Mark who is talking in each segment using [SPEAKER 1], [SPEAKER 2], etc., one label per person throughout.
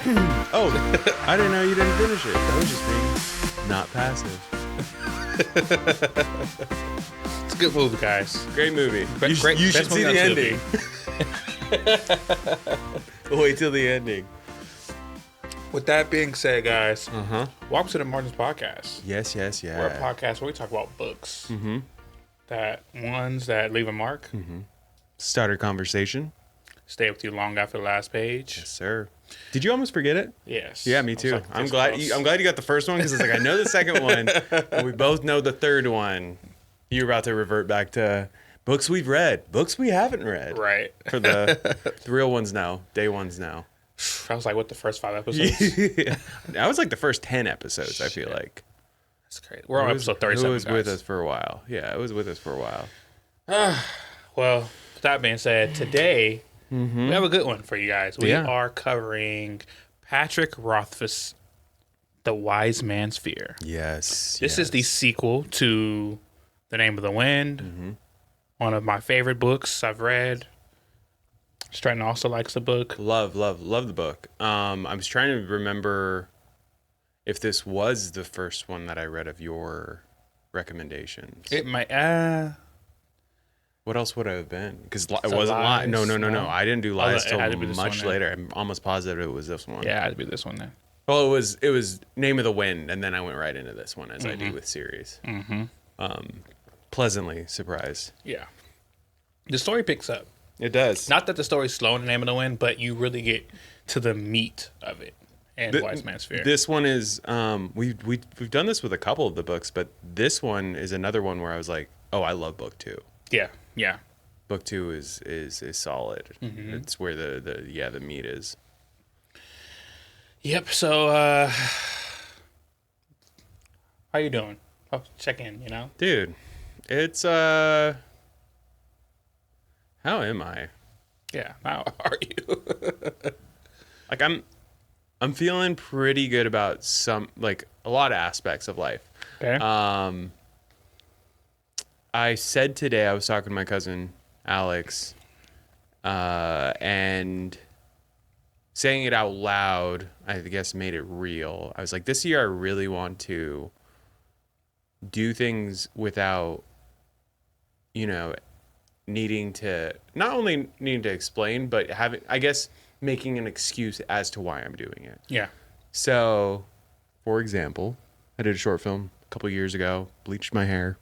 [SPEAKER 1] Oh, I didn't know you didn't finish it. I was just being not passive.
[SPEAKER 2] It's a good movie, guys.
[SPEAKER 1] Great movie. You should
[SPEAKER 2] Best
[SPEAKER 1] see
[SPEAKER 2] movie
[SPEAKER 1] the
[SPEAKER 2] on
[SPEAKER 1] ending. Wait till the ending.
[SPEAKER 2] With that being said, guys, welcome to the Martin's Podcast.
[SPEAKER 1] Yes.
[SPEAKER 2] We're a podcast where we talk about books. Ones that leave a mark.
[SPEAKER 1] Start a conversation.
[SPEAKER 2] Stay with you long after the last page.
[SPEAKER 1] Yes, sir. Did you almost forget it?
[SPEAKER 2] Yes.
[SPEAKER 1] Yeah, me too.
[SPEAKER 2] Like,
[SPEAKER 1] I'm glad you got the first one because it's like I know the second one, and we both know the third one. You're about to revert back to books we've read, books we haven't read.
[SPEAKER 2] Right.
[SPEAKER 1] For the real ones now, day ones now.
[SPEAKER 2] I was like, what, the first 5 episodes?
[SPEAKER 1] That was like the first 10 episodes, I feel like.
[SPEAKER 2] That's crazy. We're on episode 37,
[SPEAKER 1] It was
[SPEAKER 2] guys.
[SPEAKER 1] with us for a while. Yeah, it was with us for a while.
[SPEAKER 2] Well, with that being said, today we have a good one for you guys. We are covering Patrick Rothfuss, The Wise Man's Fear.
[SPEAKER 1] Yes.
[SPEAKER 2] This is the sequel to The Name of the Wind, one of my favorite books I've read. Stratton also likes the book.
[SPEAKER 1] Love the book. I was trying to remember if this was the first one that I read of your recommendations.
[SPEAKER 2] It might.
[SPEAKER 1] What else would it have been? Because it
[SPEAKER 2] So
[SPEAKER 1] wasn't Lies. No.
[SPEAKER 2] No.
[SPEAKER 1] I didn't do Lies
[SPEAKER 2] it
[SPEAKER 1] till
[SPEAKER 2] had to be this
[SPEAKER 1] much
[SPEAKER 2] one,
[SPEAKER 1] later. I'm almost positive it was this one.
[SPEAKER 2] Yeah, it had to be this one then.
[SPEAKER 1] Well, it was Name of the Wind, and then I went right into this one as I do with series. Pleasantly surprised.
[SPEAKER 2] Yeah. The story picks up.
[SPEAKER 1] It does.
[SPEAKER 2] Not that the story's slow in The Name of the Wind, but you really get to the meat of it and Wise Man's Fear.
[SPEAKER 1] This one is we've done this with a couple of the books, but this one is another one where I was like, oh, I love book 2.
[SPEAKER 2] Yeah.
[SPEAKER 1] Book 2 is solid. It's where the meat is.
[SPEAKER 2] Yep. So, how you doing? Oh, check in.
[SPEAKER 1] Dude, it's how am I?
[SPEAKER 2] Yeah. How are you?
[SPEAKER 1] Like I'm feeling pretty good about a lot of aspects of life.
[SPEAKER 2] Okay.
[SPEAKER 1] I said today, I was talking to my cousin Alex, and saying it out loud, I guess, made it real. I was like, this year I really want to do things without, needing to explain, but making an excuse as to why I'm doing it.
[SPEAKER 2] Yeah.
[SPEAKER 1] So, for example, I did a short film a couple years ago, bleached my hair.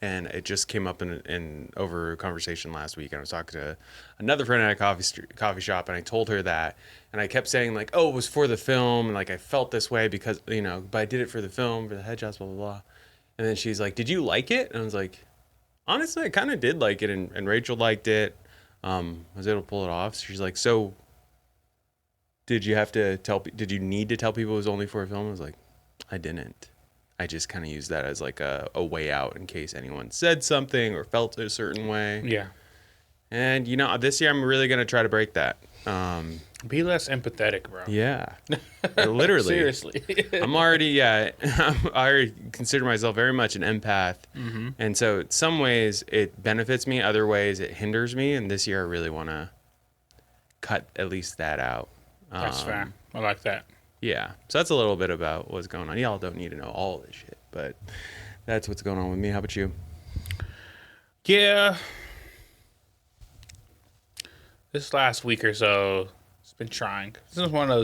[SPEAKER 1] And it just came up in over a conversation last week. And I was talking to another friend at a coffee shop, and I told her that. And I kept saying, like, oh, it was for the film. And, like, I felt this way because, but I did it for the film, for the headshots, blah, blah, blah. And then she's like, did you like it? And I was like, honestly, I kind of did like it. And Rachel liked it. I was able to pull it off. So she's like, so did you need to tell people it was only for a film? I was like, I didn't. I just kind of used that as like a way out in case anyone said something or felt a certain way.
[SPEAKER 2] Yeah.
[SPEAKER 1] And, this year I'm really going to try to break that.
[SPEAKER 2] Be less empathetic, bro.
[SPEAKER 1] Yeah. Literally.
[SPEAKER 2] Seriously.
[SPEAKER 1] I already consider myself very much an empath. And so in some ways it benefits me. Other ways it hinders me. And this year I really want to cut at least that out.
[SPEAKER 2] That's fair. I like that.
[SPEAKER 1] Yeah, so that's a little bit about what's going on. Y'all don't need to know all this shit, but that's what's going on with me. How about you?
[SPEAKER 2] Yeah. This last week or so, it's been trying. This is one of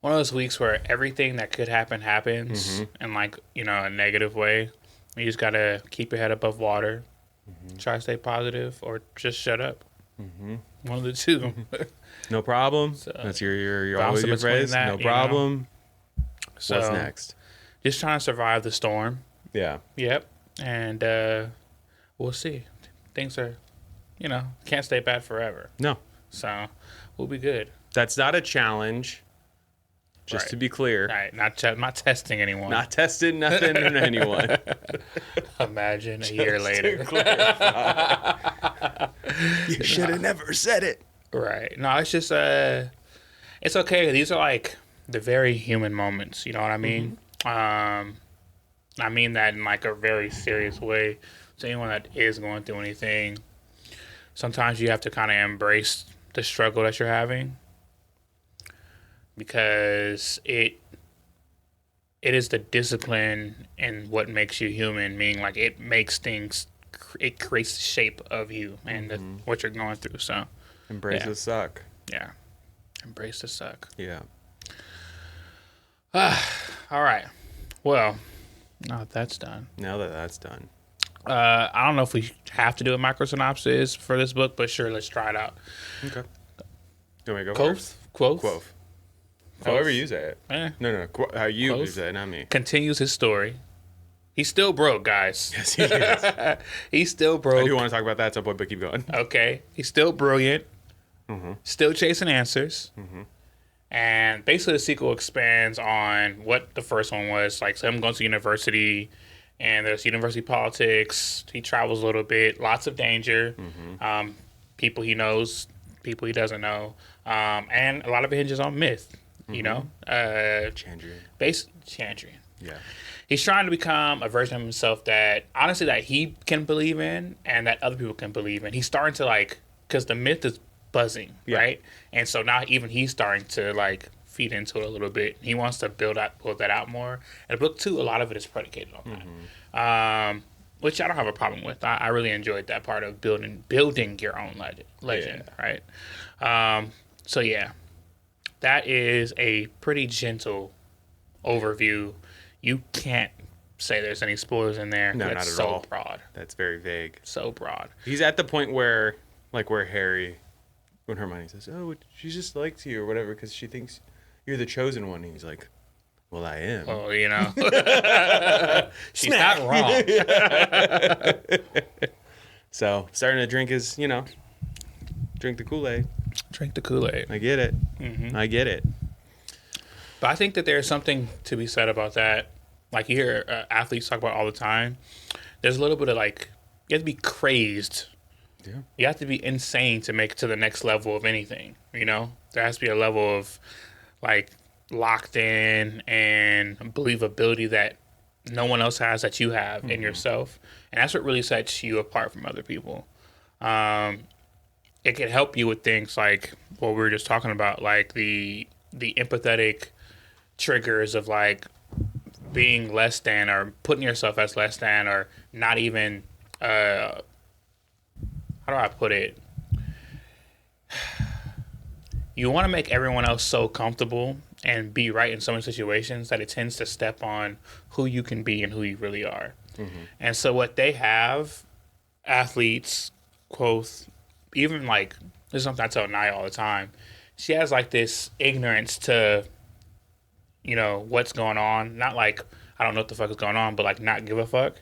[SPEAKER 2] those weeks where everything that could happen happens in a negative way. You just gotta keep your head above water, try to stay positive, or just shut up. One of the two.
[SPEAKER 1] No problem.
[SPEAKER 2] So,
[SPEAKER 1] that's your always your phrase. No problem.
[SPEAKER 2] So,
[SPEAKER 1] what's next?
[SPEAKER 2] Just trying to survive the storm.
[SPEAKER 1] Yeah.
[SPEAKER 2] Yep. And we'll see. Things are, can't stay bad forever.
[SPEAKER 1] No.
[SPEAKER 2] So we'll be good.
[SPEAKER 1] That's not a challenge. Just to be clear.
[SPEAKER 2] Right. Not testing anyone.
[SPEAKER 1] Not testing nothing on anyone.
[SPEAKER 2] Imagine a year later.
[SPEAKER 1] You should have never said it.
[SPEAKER 2] Right. No, it's just it's okay. These are like the very human moments. You know what I mean? I mean that in like a very serious way. So anyone that is going through anything, sometimes you have to kind of embrace the struggle that you're having. because it is the discipline and what makes you human, meaning like it makes things, it creates the shape of you and what you're going through. So
[SPEAKER 1] Embrace the suck.
[SPEAKER 2] yeah, embrace the suck.
[SPEAKER 1] Yeah.
[SPEAKER 2] All right, well, now that that's done,
[SPEAKER 1] Now that that's done.
[SPEAKER 2] I don't know if we have to do a micro synopsis for this book, but sure, let's try it out.
[SPEAKER 1] Okay. Do you want me to go first?
[SPEAKER 2] Kvothe.
[SPEAKER 1] However you say it.
[SPEAKER 2] Eh.
[SPEAKER 1] No. How you
[SPEAKER 2] Kvothe.
[SPEAKER 1] say it, not me.
[SPEAKER 2] Continues his story. He's still broke, guys.
[SPEAKER 1] Yes, he is.
[SPEAKER 2] He's still broke.
[SPEAKER 1] I do want to talk about that at some point, but keep going.
[SPEAKER 2] Okay. He's still brilliant. Still chasing answers. And basically, the sequel expands on what the first one was. Like, so him going to university, and there's university politics. He travels a little bit. Lots of danger. People he knows, people he doesn't know. And a lot of it hinges on myth, you know?
[SPEAKER 1] Chandrian.
[SPEAKER 2] Chandrian.
[SPEAKER 1] Yeah.
[SPEAKER 2] He's trying to become a version of himself that, honestly, that he can believe in and that other people can believe in. He's starting to, like, because the myth is buzzing, right? And so now even he's starting to, like, feed into it a little bit. He wants to build that out more. And book 2, a lot of it is predicated on that, which I don't have a problem with. I really enjoyed that part of building your own legend, right? So, yeah, that is a pretty gentle overview. You can't say there's any spoilers in there.
[SPEAKER 1] No,
[SPEAKER 2] That's
[SPEAKER 1] not at
[SPEAKER 2] so
[SPEAKER 1] all.
[SPEAKER 2] broad.
[SPEAKER 1] That's very vague.
[SPEAKER 2] So broad.
[SPEAKER 1] He's at the point where, like, where Harry, when Hermione says, "Oh, she just likes you" or whatever because she thinks you're the chosen one. And he's like, "Well, I am."
[SPEAKER 2] Oh, you know, she's not wrong.
[SPEAKER 1] So starting to drink his, drink the Kool-Aid.
[SPEAKER 2] Drink the Kool-Aid.
[SPEAKER 1] I get it. I get it.
[SPEAKER 2] But I think that there's something to be said about that. Like you hear athletes talk about all the time. There's a little bit of like, you have to be crazed.
[SPEAKER 1] Yeah.
[SPEAKER 2] You have to be insane to make it to the next level of anything. You know, there has to be a level of like locked in and believability that no one else has that you have in yourself. And that's what really sets you apart from other people. It can help you with things like what we were just talking about, like the empathetic triggers of like being less than or putting yourself as less than or not even how do I put it? You want to make everyone else so comfortable and be right in so many situations that it tends to step on who you can be and who you really are. And so what they have, athletes, Kvothe, even like, this is something I tell Naya all the time. She has like this ignorance to, what's going on. Not like, I don't know what the fuck is going on, but like not give a fuck.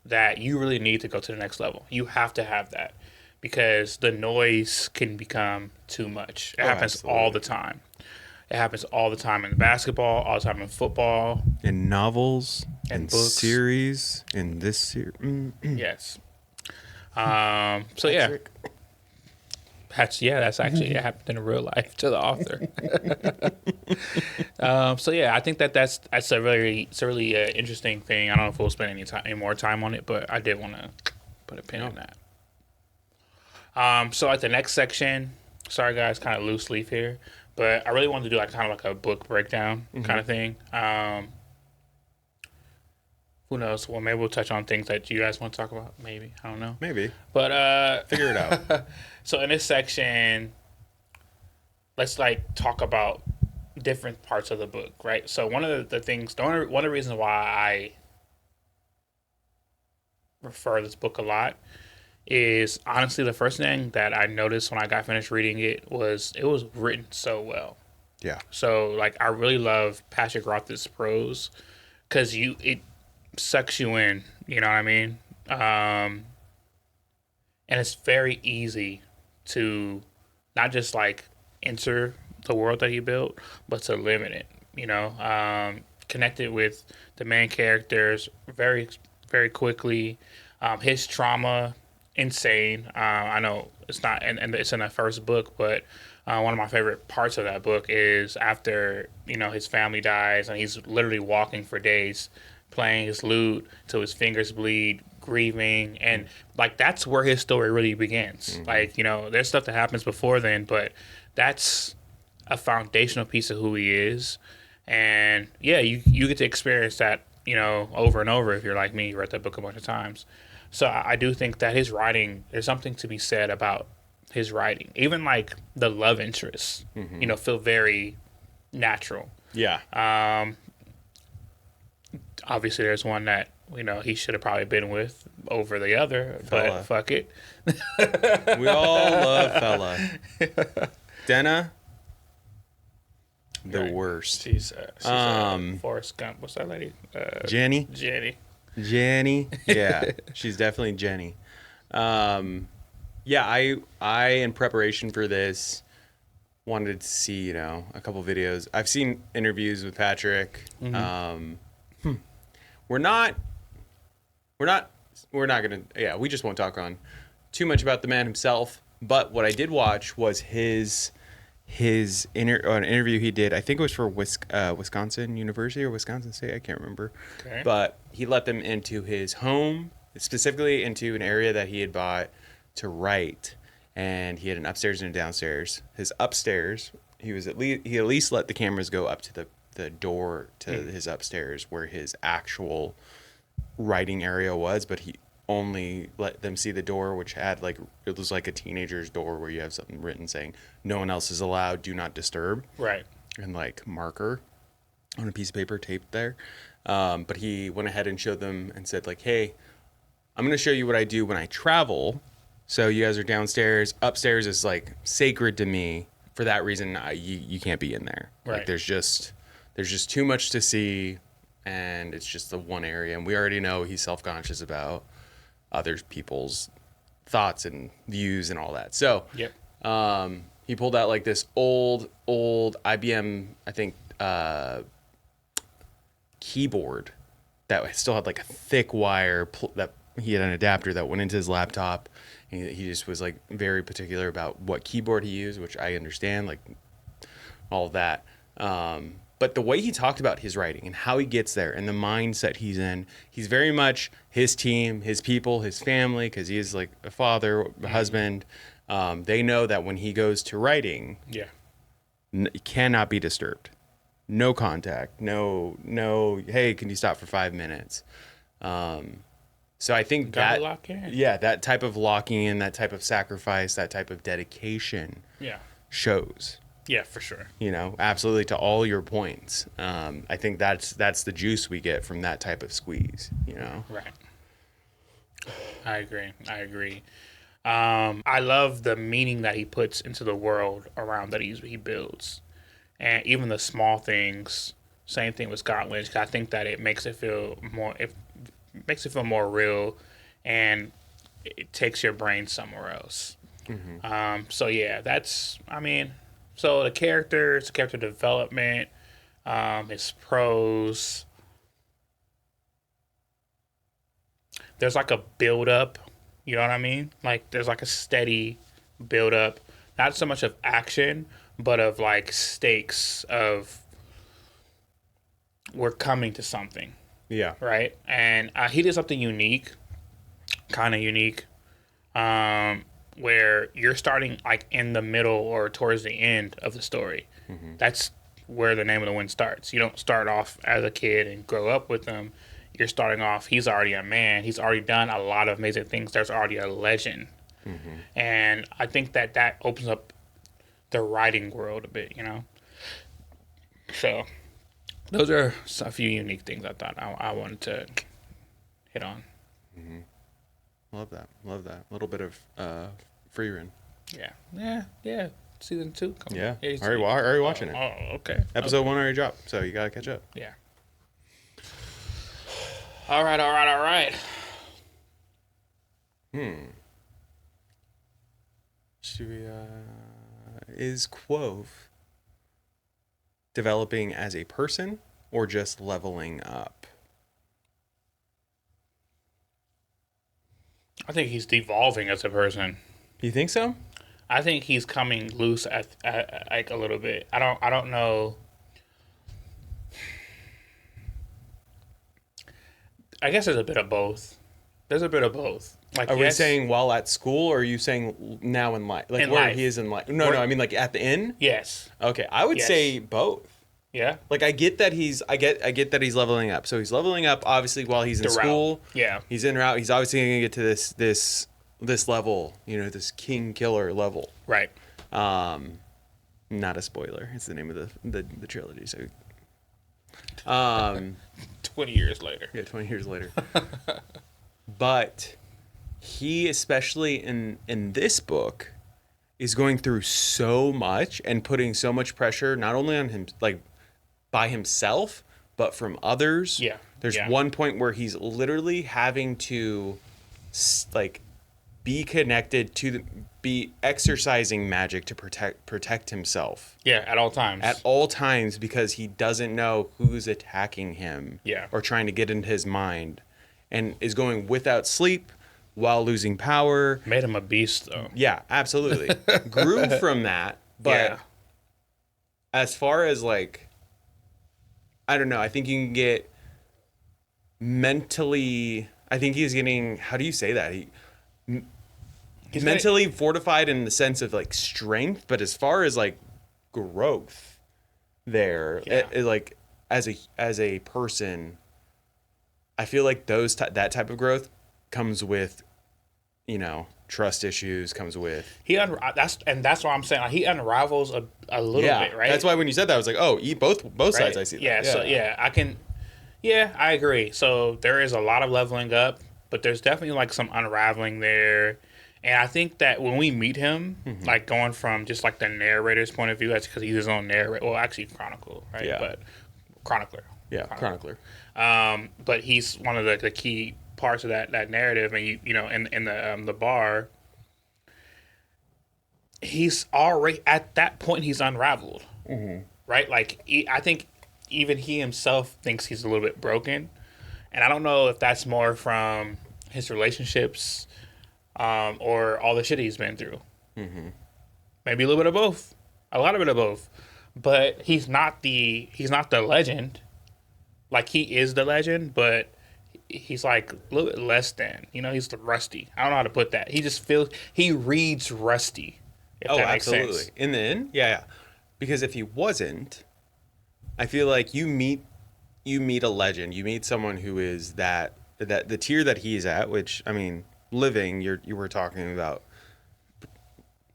[SPEAKER 2] That you really need to go to the next level. You have to have that because the noise can become too much. It happens all the time. It happens all the time in basketball, all the time in football.
[SPEAKER 1] In novels, in
[SPEAKER 2] books.
[SPEAKER 1] series, in this series.
[SPEAKER 2] Yes. So yeah. That's actually it happened in real life to the author. So yeah, I think that's a really interesting thing. I don't know if we'll spend any more time on it, but I did want to put a pin on that. So at the next section, sorry guys, kind of loose leaf here, but I really wanted to do like kind of like a book breakdown kind of thing. Who knows? Well, maybe we'll touch on things that you guys want to talk about. Maybe, I don't know.
[SPEAKER 1] Maybe.
[SPEAKER 2] But
[SPEAKER 1] figure it out.
[SPEAKER 2] So in this section, let's like talk about different parts of the book, right? So one of the things, one of the reasons why I refer this book a lot is honestly the first thing that I noticed when I got finished reading it was written so well.
[SPEAKER 1] Yeah.
[SPEAKER 2] So like I really love Patrick Rothfuss' prose because it sucks you in, you know what I mean? And it's very easy to not just like enter the world that he built, but to live in it, connected with the main characters very, very quickly. His trauma, insane. I know it's not, and it's in the first book, but one of my favorite parts of that book is after, his family dies and he's literally walking for days, playing his lute till his fingers bleed, grieving, and like that's where his story really begins. Like there's stuff that happens before then, but that's a foundational piece of who he is. And yeah, you get to experience that, over and over if you're like me, you read that book a bunch of times. So I do think that his writing, there's something to be said about his writing. Even like the love interests, feel very natural.
[SPEAKER 1] Yeah.
[SPEAKER 2] Obviously, there's one that he should have probably been with over the other,
[SPEAKER 1] Fella.
[SPEAKER 2] but fuck it.
[SPEAKER 1] We all love Fella. Denna, the
[SPEAKER 2] Right.
[SPEAKER 1] worst.
[SPEAKER 2] She's Forrest Gump. What's that lady?
[SPEAKER 1] Jenny.
[SPEAKER 2] Jenny.
[SPEAKER 1] Yeah, she's definitely Jenny. Yeah, I in preparation for this wanted to see a couple videos. I've seen interviews with Patrick. We're not gonna. Yeah, we just won't talk on too much about the man himself. But what I did watch was an interview he did. I think it was for Wisconsin University or Wisconsin State. I can't remember.
[SPEAKER 2] Okay.
[SPEAKER 1] But he let them into his home, specifically into an area that he had bought to write, and he had an upstairs and a downstairs. His upstairs, he at least let the cameras go up to the door to his upstairs where his actual writing area was, but he only let them see the door, which had it was like a teenager's door where you have something written saying no one else is allowed, do not disturb,
[SPEAKER 2] Right.
[SPEAKER 1] and marker on a piece of paper taped there. But he went ahead and showed them and said hey, I'm going to show you what I do when I travel. So you guys are downstairs. Upstairs is sacred to me. For that reason, you can't be in there.
[SPEAKER 2] Right.
[SPEAKER 1] There's just too much to see, and it's just the one area. And we already know he's self-conscious about other people's thoughts and views and all that. So
[SPEAKER 2] Yep.
[SPEAKER 1] he pulled out this old IBM, I think, keyboard that still had a thick wire that he had an adapter that went into his laptop. He just was very particular about what keyboard he used, which I understand, all of that. But the way he talked about his writing and how he gets there and the mindset he's in, he's very much his team, his people, his family, because he is a father, a husband. They know that when he goes to writing,
[SPEAKER 2] Yeah.
[SPEAKER 1] Cannot be disturbed. No contact. No. Hey, can you stop for 5 minutes? So I think
[SPEAKER 2] Gotta
[SPEAKER 1] that
[SPEAKER 2] lock in.
[SPEAKER 1] Yeah, that type of locking in, that type of sacrifice, that type of dedication
[SPEAKER 2] Yeah.
[SPEAKER 1] shows.
[SPEAKER 2] Yeah, for sure.
[SPEAKER 1] Absolutely, to all your points. I think that's the juice we get from that type of squeeze.
[SPEAKER 2] Right. I agree. I love the meaning that he puts into the world around that he builds, and even the small things. Same thing with Scott Lynch. I think that it makes it feel more. It makes it feel more real, and it takes your brain somewhere else. So yeah, that's. So the character development, his prose. There's a build up, you know what I mean? There's a steady build up, not so much of action, but of stakes of we're coming to something,
[SPEAKER 1] Yeah.
[SPEAKER 2] right? And he did something kind of unique, where you're starting in the middle or towards the end of the story. That's where the Name of the Wind starts. You don't start off as a kid and grow up with him. You're starting off, he's already a man. He's already done a lot of amazing things. There's already a legend. And I think that opens up the writing world a bit, So those are a few unique things I thought I wanted to hit on.
[SPEAKER 1] Love that. A little bit of free run.
[SPEAKER 2] Yeah. Season 2.
[SPEAKER 1] Yeah. Already watching it.
[SPEAKER 2] Oh, okay.
[SPEAKER 1] Episode 1 already dropped, so you gotta catch up.
[SPEAKER 2] Yeah. All right.
[SPEAKER 1] Should we, is Kvothe developing as a person or just leveling up?
[SPEAKER 2] I think he's devolving as a person.
[SPEAKER 1] You think so?
[SPEAKER 2] I think he's coming loose at a little bit. I don't know. I guess there's a bit of both. Like,
[SPEAKER 1] Are we saying while at school, or are you saying now in life? Like
[SPEAKER 2] in
[SPEAKER 1] where
[SPEAKER 2] life.
[SPEAKER 1] he is in life? No, I mean like at the inn.
[SPEAKER 2] Yes.
[SPEAKER 1] Okay, I would say both.
[SPEAKER 2] Yeah.
[SPEAKER 1] Like I get that I get that he's leveling up. So he's leveling up obviously while he's in school.
[SPEAKER 2] Yeah.
[SPEAKER 1] He's en route. He's obviously going to get to this level, this Kingkiller level.
[SPEAKER 2] Right.
[SPEAKER 1] Not a spoiler. It's the name of the trilogy. So
[SPEAKER 2] 20 years later.
[SPEAKER 1] Yeah, 20 years later. But he, especially in this book, is going through so much and putting so much pressure not only on him, like by himself, but from others.
[SPEAKER 2] Yeah.
[SPEAKER 1] There's one point where he's literally having to like be connected to be exercising magic to protect himself.
[SPEAKER 2] Yeah, at all times.
[SPEAKER 1] At all times, because he doesn't know who's attacking him.
[SPEAKER 2] Yeah.
[SPEAKER 1] Or trying to get into his mind, and is going without sleep while losing power.
[SPEAKER 2] Made him a beast, though.
[SPEAKER 1] Yeah, absolutely. Grew from that, but as far as like, I don't know. I think you can get mentally. I think he's getting. How do you say that? He's mentally fortified in the sense of like strength, but as far as like growth, like as a person, I feel like that type of growth comes with, trust issues. Comes with
[SPEAKER 2] that's why I'm saying like, he unravels a little bit, right?
[SPEAKER 1] That's why when you said that, I was like, oh, both sides. I see that.
[SPEAKER 2] Yeah. So I can. Yeah, I agree. So there is a lot of leveling up, but there's definitely like some unraveling there. And I think that when we meet him, like going from just like the narrator's point of view, that's because he's his own narrator. Well, actually, Chronicle, right?
[SPEAKER 1] Yeah.
[SPEAKER 2] But Chronicler.
[SPEAKER 1] Yeah, Chronicler.
[SPEAKER 2] But he's one of the key parts of that narrative. And in the bar, he's already at that point. He's unraveled, right? Like I think even he himself thinks he's a little bit broken, and I don't know if that's more from his relationships. Or all the shit he's been through. Maybe a little bit of both. A lot of it of both. But he's not the legend. Like, he is the legend, but he's like a little bit less than. He's the rusty. I don't know how to put that. He just he reads rusty. If that makes
[SPEAKER 1] absolutely.
[SPEAKER 2] Sense.
[SPEAKER 1] In the end, yeah. Because if he wasn't, I feel like you meet a legend. You meet someone who is that the tier that he's at, which, I mean, living, you were talking about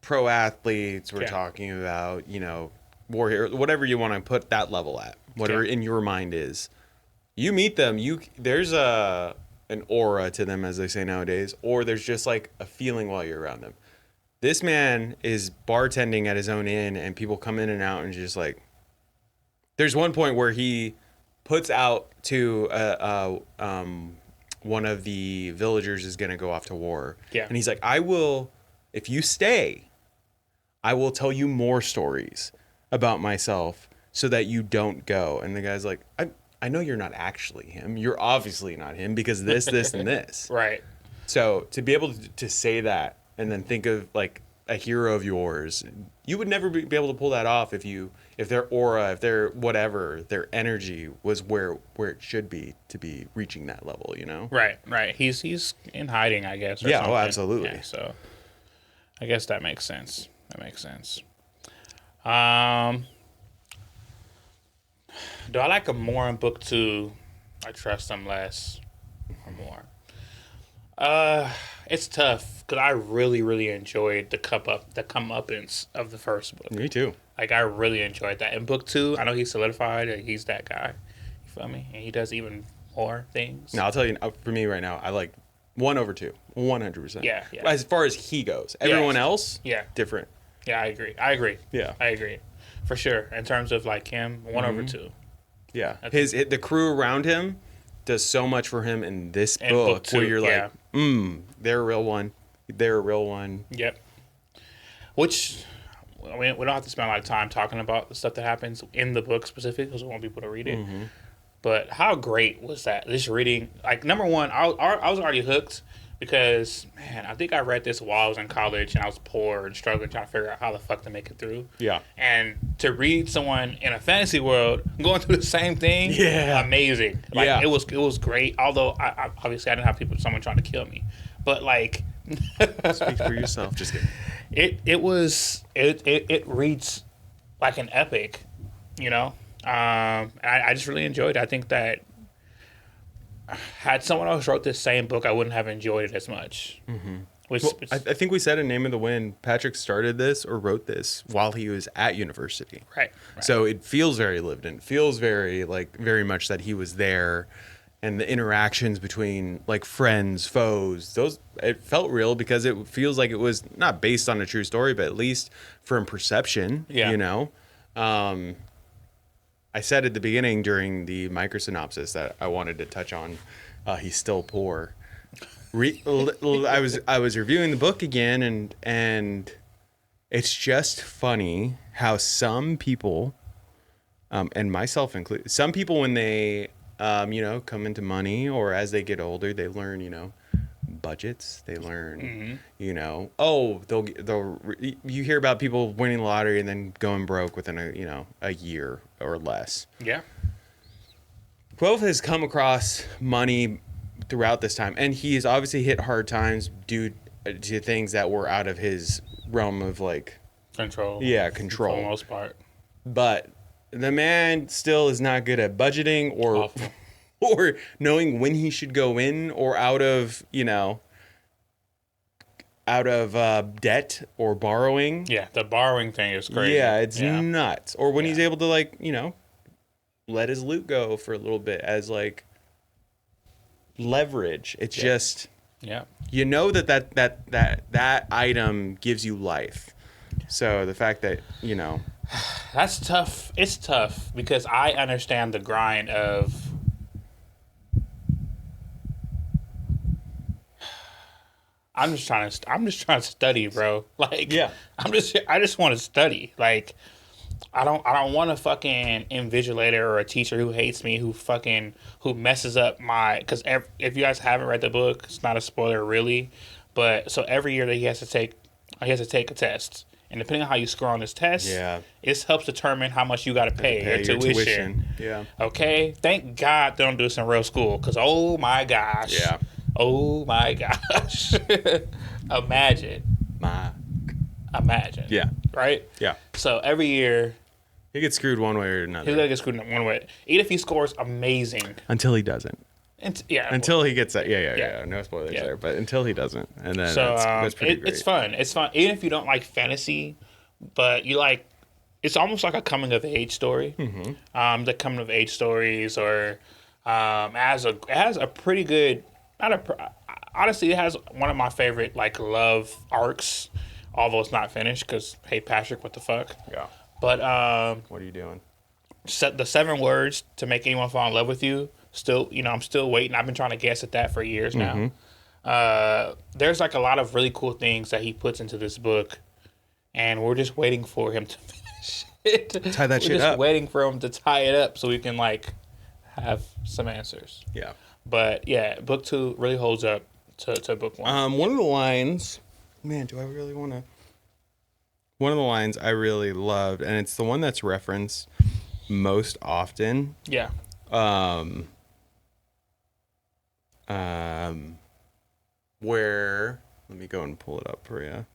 [SPEAKER 1] pro athletes, we're talking about warrior, whatever you want to put that level at, whatever in your mind is. You meet them, there's an aura to them, as they say nowadays, or there's just like a feeling while you're around them. This man is bartending at his own inn, and people come in and out, and just like, there's one point where he puts out to one of the villagers is going to go off to war. Yeah. And he's like, if you stay, I will tell you more stories about myself so that you don't go. And the guy's like, I know you're not actually him. You're obviously not him because this, and this. Right. So to be able to say that and then think of like a hero of yours, you would never be able to pull that off if their aura, if their whatever, their energy was where it should be to be reaching that level,
[SPEAKER 2] Right. He's in hiding, I guess. Or something.
[SPEAKER 1] Absolutely.
[SPEAKER 2] Yeah, so I guess that makes sense. Do I like him more in book 2? I trust him less or more? It's tough because I really, really enjoyed the comeuppance of the first book.
[SPEAKER 1] Me too.
[SPEAKER 2] Like, I really enjoyed that. In book 2, I know he's solidified and he's that guy. You feel me? And he does even more things.
[SPEAKER 1] Now, I'll tell you, for me right now, I like 1 over 2, 100%.
[SPEAKER 2] Yeah.
[SPEAKER 1] As far as he goes, everyone else, different.
[SPEAKER 2] Yeah, I agree.
[SPEAKER 1] Yeah,
[SPEAKER 2] I agree, for sure. In terms of like him, 1 over 2.
[SPEAKER 1] Yeah, the crew around him does so much for him in this book where you're like, they're a real one. They're a real one. Yep.
[SPEAKER 2] Which we don't have to spend a lot of time talking about the stuff that happens in the book specifically because we want people to read it. But how great was that? This reading, like, number one, I was already hooked because, man, I think I read this while I was in college and I was poor and struggling trying to figure out how the fuck to make it through. Yeah. And to read someone in a fantasy world going through the same thing, amazing. Like, it was great. Although I obviously I didn't have someone trying to kill me, but like,
[SPEAKER 1] Speak for yourself. Just kidding.
[SPEAKER 2] It reads like an epic, you know. I just really enjoyed it. I think that had someone else wrote this same book, I wouldn't have enjoyed it as much. Mm-hmm. Which
[SPEAKER 1] Well, I think we said in Name of the Wind, Patrick started this or wrote this while he was at university.
[SPEAKER 2] right.
[SPEAKER 1] So it feels very lived in. It feels very very much that he was there, and the interactions between like friends, foes, those it felt real because it feels like it was not based on a true story, but at least from perception.
[SPEAKER 2] Yeah.
[SPEAKER 1] You know, I said at the beginning during the micro synopsis that I wanted to touch on. He's still poor. I was reviewing the book again, and it's just funny how some people, and myself included, some people when they come into money or as they get older, they learn budgets. They learn you hear about people winning the lottery and then going broke within a year or less.
[SPEAKER 2] Yeah.
[SPEAKER 1] Kvothe has come across money throughout this time, and he's obviously hit hard times due to things that were out of his realm of
[SPEAKER 2] control.
[SPEAKER 1] Yeah, control.
[SPEAKER 2] For the most part.
[SPEAKER 1] But the man still is not good at budgeting or or knowing when he should go in or out of debt or borrowing.
[SPEAKER 2] Yeah, the borrowing thing is crazy.
[SPEAKER 1] Yeah, it's nuts. Or when he's able to let his loot go for a little bit as leverage. It's just that item gives you life. So the fact that
[SPEAKER 2] that's tough. It's tough because I understand the grind of I'm just trying to study, bro. I just want to study. I don't want a fucking invigilator or a teacher who hates me, who messes up my. Because if you guys haven't read the book, it's not a spoiler really, but so every year that he has to take a test, and depending on how you score on this test, it helps determine how much you got to pay your tuition. Yeah. Okay. Thank God they don't do this in real school, because oh my gosh.
[SPEAKER 1] Yeah.
[SPEAKER 2] Oh my gosh. Imagine.
[SPEAKER 1] Yeah.
[SPEAKER 2] Right?
[SPEAKER 1] Yeah.
[SPEAKER 2] So every year
[SPEAKER 1] he gets screwed one way or another.
[SPEAKER 2] He's gonna get screwed one way. Even if he scores amazing.
[SPEAKER 1] Until he doesn't. Until he gets that. Yeah. No spoilers there. But until he doesn't. And then that's pretty great.
[SPEAKER 2] It's fun. It's fun. Even if you don't like fantasy, but you it's almost like a coming of age story. Mm-hmm. The coming of age stories it has a pretty good honestly, it has one of my favorite love arcs. Although it's not finished, because hey Patrick, what the fuck?
[SPEAKER 1] Yeah.
[SPEAKER 2] But
[SPEAKER 1] what are you doing?
[SPEAKER 2] The 7 words to make anyone fall in love with you. Still, I'm still waiting. I've been trying to guess at that for years now. Mm-hmm. There's a lot of really cool things that he puts into this book, and we're just waiting for him to finish it.
[SPEAKER 1] Tie that shit up.
[SPEAKER 2] We're just waiting for him to tie it up so we can have some answers.
[SPEAKER 1] Yeah.
[SPEAKER 2] But yeah, book 2 really holds up to book 1.
[SPEAKER 1] One of the lines. Man, do I really want to? One of the lines I really loved, and it's the one that's referenced most often.
[SPEAKER 2] Yeah.
[SPEAKER 1] Where, let me go and pull it up for you.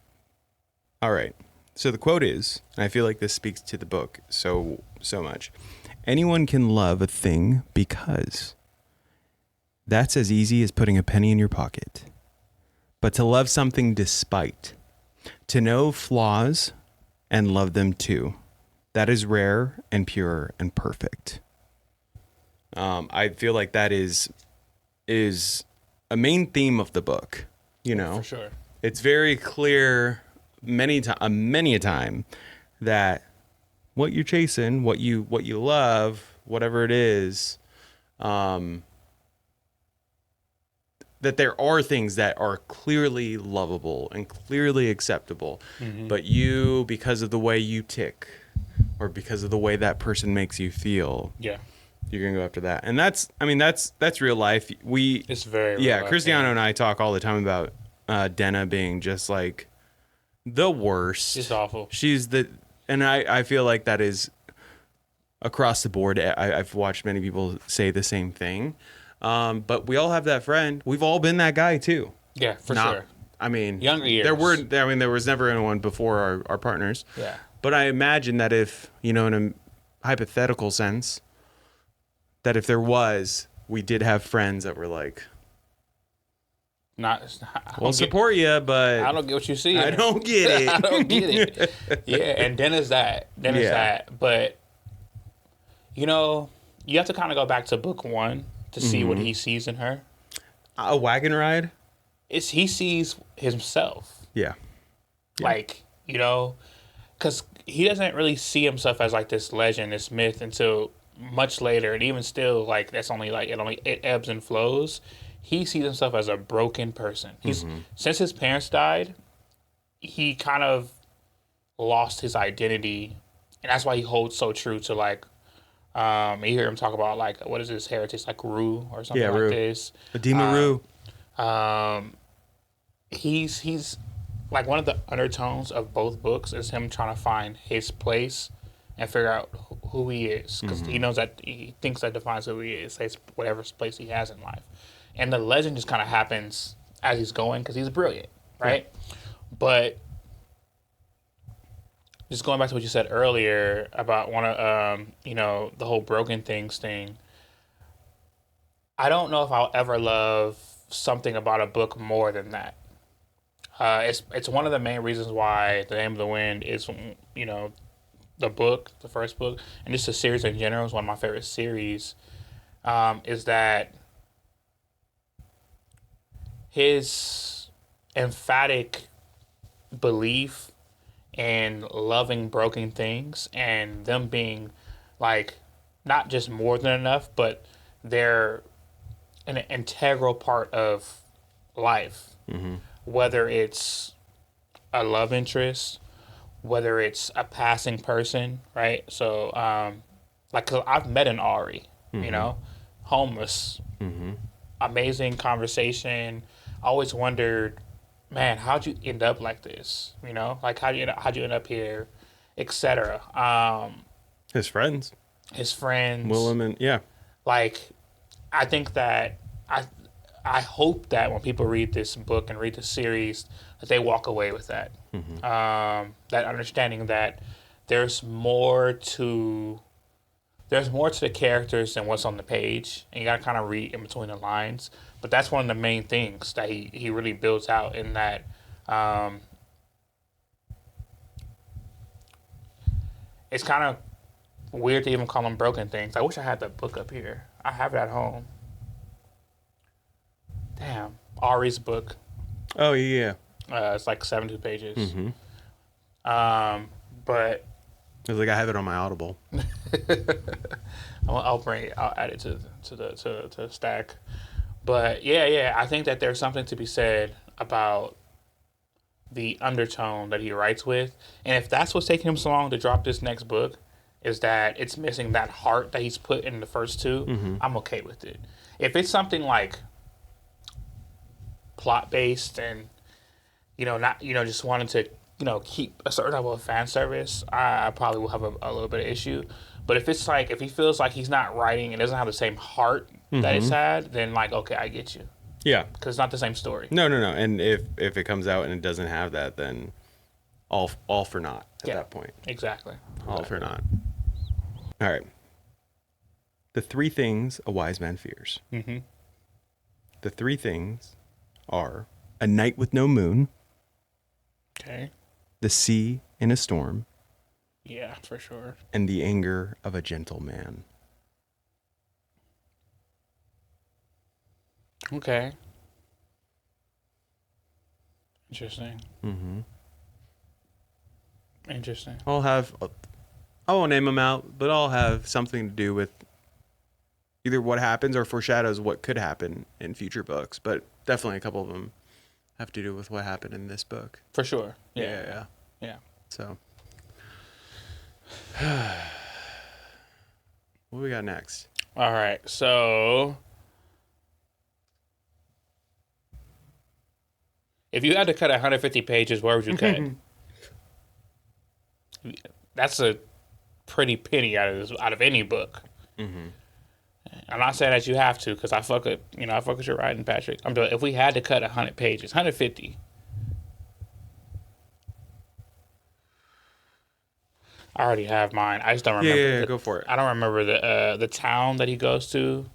[SPEAKER 1] All right. So the quote is, and I feel like this speaks to the book so much. Anyone can love a thing because that's as easy as putting a penny in your pocket. But to love something despite, to know flaws and love them too, that is rare and pure and perfect. I feel like that is a main theme of the book.
[SPEAKER 2] For sure.
[SPEAKER 1] It's very clear many a time that what you're chasing, what you love, whatever it is, that there are things that are clearly lovable and clearly acceptable, but you, because of the way you tick or because of the way that person makes you feel, you're going to go after that. And that's real life.
[SPEAKER 2] It's very real life,
[SPEAKER 1] Cristiano and I talk all the time about Denna being just the worst.
[SPEAKER 2] She's awful.
[SPEAKER 1] And I feel like that is across the board. I've watched many people say the same thing. But we all have that friend. We've all been that guy too.
[SPEAKER 2] Yeah, for
[SPEAKER 1] Not,
[SPEAKER 2] sure.
[SPEAKER 1] I mean,
[SPEAKER 2] Younger years.
[SPEAKER 1] there was never anyone before our partners.
[SPEAKER 2] Yeah.
[SPEAKER 1] But I imagine that if, in a hypothetical sense, that if there was, we did have friends that were like, we'll support you, but
[SPEAKER 2] I don't get what you see.
[SPEAKER 1] I don't get it.
[SPEAKER 2] I don't get it. Yeah, and then is that. But, you have to kind of go back to book 1 to see what he sees in her.
[SPEAKER 1] A wagon ride?
[SPEAKER 2] He sees himself.
[SPEAKER 1] Yeah.
[SPEAKER 2] Like, because he doesn't really see himself as like this legend, this myth until much later. And even still, like, that's only like, it ebbs and flows. He sees himself as a broken person. Since his parents died, he kind of lost his identity. And that's why he holds so true to like, you hear him talk about like, what is his heritage? Like Ru or something like this.
[SPEAKER 1] Adima Ru.
[SPEAKER 2] He's like, one of the undertones of both books is him trying to find his place and figure out who he is, because he knows that he thinks that defines who he is, whatever place he has in life. And the legend just kind of happens as he's going because he's brilliant, right? Yeah. But just going back to what you said earlier about the whole broken things thing. I don't know if I'll ever love something about a book more than that. It's one of the main reasons why The Name of the Wind is, the book, the first book, and just the series in general is one of my favorite series, is that his emphatic belief in loving broken things and them being like not just more than enough, but they're an integral part of life. Whether it's a love interest, whether it's a passing person, right? So, cause I've met an Ari, homeless, amazing conversation. I always wondered, man, how'd you end up like this? Like how'd you end up here, etc.
[SPEAKER 1] His friends,
[SPEAKER 2] Willem,
[SPEAKER 1] and yeah.
[SPEAKER 2] Like, I think that I hope that when people read this book and read the series, that they walk away with that. That understanding that there's more to the characters than what's on the page, and you gotta kind of read in between the lines. But that's one of the main things that he really builds out in that. It's kind of weird to even call them broken things. I wish I had the book up here. I have it at home. Damn, Ari's book.
[SPEAKER 1] Oh yeah.
[SPEAKER 2] It's like 72 pages. But
[SPEAKER 1] I was like, I have it on my Audible.
[SPEAKER 2] I'll add it to the stack. But yeah, I think that there's something to be said about the undertone that he writes with, and if that's what's taking him so long to drop this next book, is that it's missing that heart that he's put in the first two. I'm okay with it. If it's something like plot based and not just wanting to keep a certain level of fan service, I probably will have a little bit of issue. But if it's like, if he feels like he's not writing and doesn't have the same heart that it's had, then like, okay, I get you.
[SPEAKER 1] Yeah,
[SPEAKER 2] because it's not the same story.
[SPEAKER 1] No. And if it comes out and it doesn't have that, then all for naught at that point.
[SPEAKER 2] Exactly.
[SPEAKER 1] All for naught. All right. The 3 things a wise man fears. The 3 things are a night with no moon.
[SPEAKER 2] Okay.
[SPEAKER 1] The sea in a storm.
[SPEAKER 2] Yeah, for sure.
[SPEAKER 1] And the anger of a gentle man.
[SPEAKER 2] Okay. Interesting. Interesting.
[SPEAKER 1] I won't name them out, but all have something to do with either what happens or foreshadows what could happen in future books. But definitely a couple of them have to do with what happened in this book.
[SPEAKER 2] For sure.
[SPEAKER 1] Yeah. So, what do we got next?
[SPEAKER 2] All right. So, if you had to cut 150 pages, where would you cut? That's a pretty penny out of any book. I'm not saying that you have to, because I fuck with your writing, Patrick. I'm doing, if we had to cut 100 pages, 150. I already have mine. I just don't remember.
[SPEAKER 1] Yeah, go for it.
[SPEAKER 2] I don't remember the town that he goes to.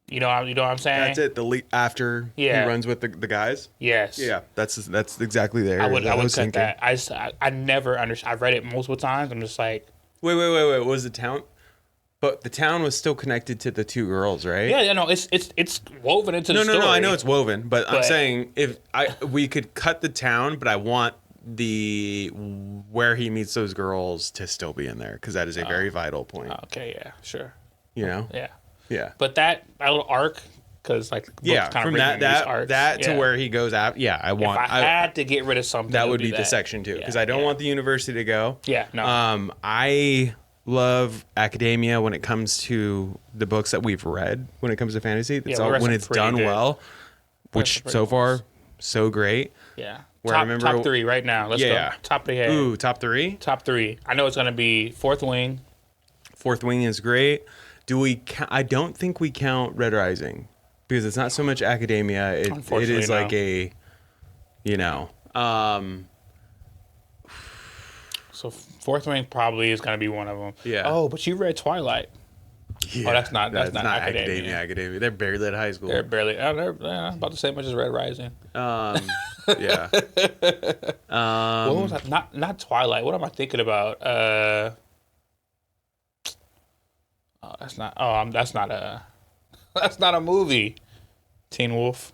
[SPEAKER 2] You know what I'm saying?
[SPEAKER 1] That's it. After he runs with the guys.
[SPEAKER 2] Yes.
[SPEAKER 1] Yeah, that's exactly there.
[SPEAKER 2] I would cut
[SPEAKER 1] thinking.
[SPEAKER 2] that. I never understand. I've read it multiple times. I'm just like,
[SPEAKER 1] wait. What was the town? But the town was still connected to the two girls, right?
[SPEAKER 2] yeah, no, it's woven into the story.
[SPEAKER 1] No. I know it's woven, but I'm saying we could cut the town, but I want the where he meets those girls to still be in there because that is a very vital point.
[SPEAKER 2] Okay, yeah, sure.
[SPEAKER 1] You know?
[SPEAKER 2] Yeah. But that little arc, because like
[SPEAKER 1] kind of from that to where he goes out. Yeah, I
[SPEAKER 2] had to get rid of something.
[SPEAKER 1] That would be the section too, because I don't want the university to go.
[SPEAKER 2] Yeah, no.
[SPEAKER 1] I love academia when it comes to the books that we've read. When it comes to fantasy, when it's done well, which so far so great.
[SPEAKER 2] Yeah.
[SPEAKER 1] Top
[SPEAKER 2] 3 right now. Let's go. Top of the head.
[SPEAKER 1] Ooh, top 3?
[SPEAKER 2] Top 3. I know it's going to be Fourth Wing.
[SPEAKER 1] Fourth Wing is great. I don't think we count Red Rising because it's not so much academia. It is like a,
[SPEAKER 2] So Fourth Wing probably is going to be one of them.
[SPEAKER 1] Yeah.
[SPEAKER 2] Oh, but you read Twilight.
[SPEAKER 1] Yeah.
[SPEAKER 2] Oh, that's not academia.
[SPEAKER 1] They're barely at high school.
[SPEAKER 2] They're barely. They're about the same much as Red Rising.
[SPEAKER 1] Yeah.
[SPEAKER 2] What was that? Not Twilight. What am I thinking about? That's not a movie. Teen Wolf.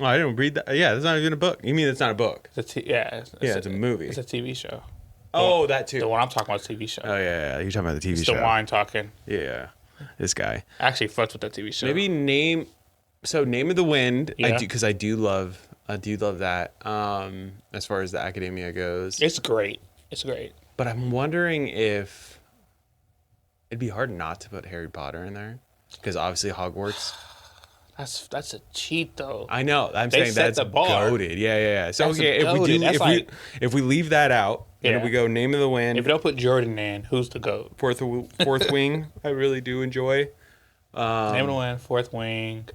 [SPEAKER 1] Oh, I didn't read that. Yeah, that's not even a book. You mean it's not a book?
[SPEAKER 2] It's
[SPEAKER 1] a movie.
[SPEAKER 2] It's a TV show.
[SPEAKER 1] Oh, that too.
[SPEAKER 2] The one I'm talking about is a TV show.
[SPEAKER 1] Oh yeah. You're talking about the TV show.
[SPEAKER 2] The wine talking.
[SPEAKER 1] Yeah, this guy.
[SPEAKER 2] I actually fucked with that TV show.
[SPEAKER 1] Maybe Name of the Wind.
[SPEAKER 2] Yeah.
[SPEAKER 1] Because I do love that. As far as the academia goes,
[SPEAKER 2] it's great.
[SPEAKER 1] But I'm wondering if it'd be hard not to put Harry Potter in there because obviously Hogwarts.
[SPEAKER 2] That's a cheat though.
[SPEAKER 1] I know. I'm saying that's
[SPEAKER 2] the bar.
[SPEAKER 1] Goated. Yeah. So
[SPEAKER 2] that's
[SPEAKER 1] if we leave that out, and if we go Name of the Wind.
[SPEAKER 2] If you don't put Jordan in, who's the GOAT?
[SPEAKER 1] Fourth Wing, I really do enjoy.
[SPEAKER 2] Name of the Wind, Fourth Wing.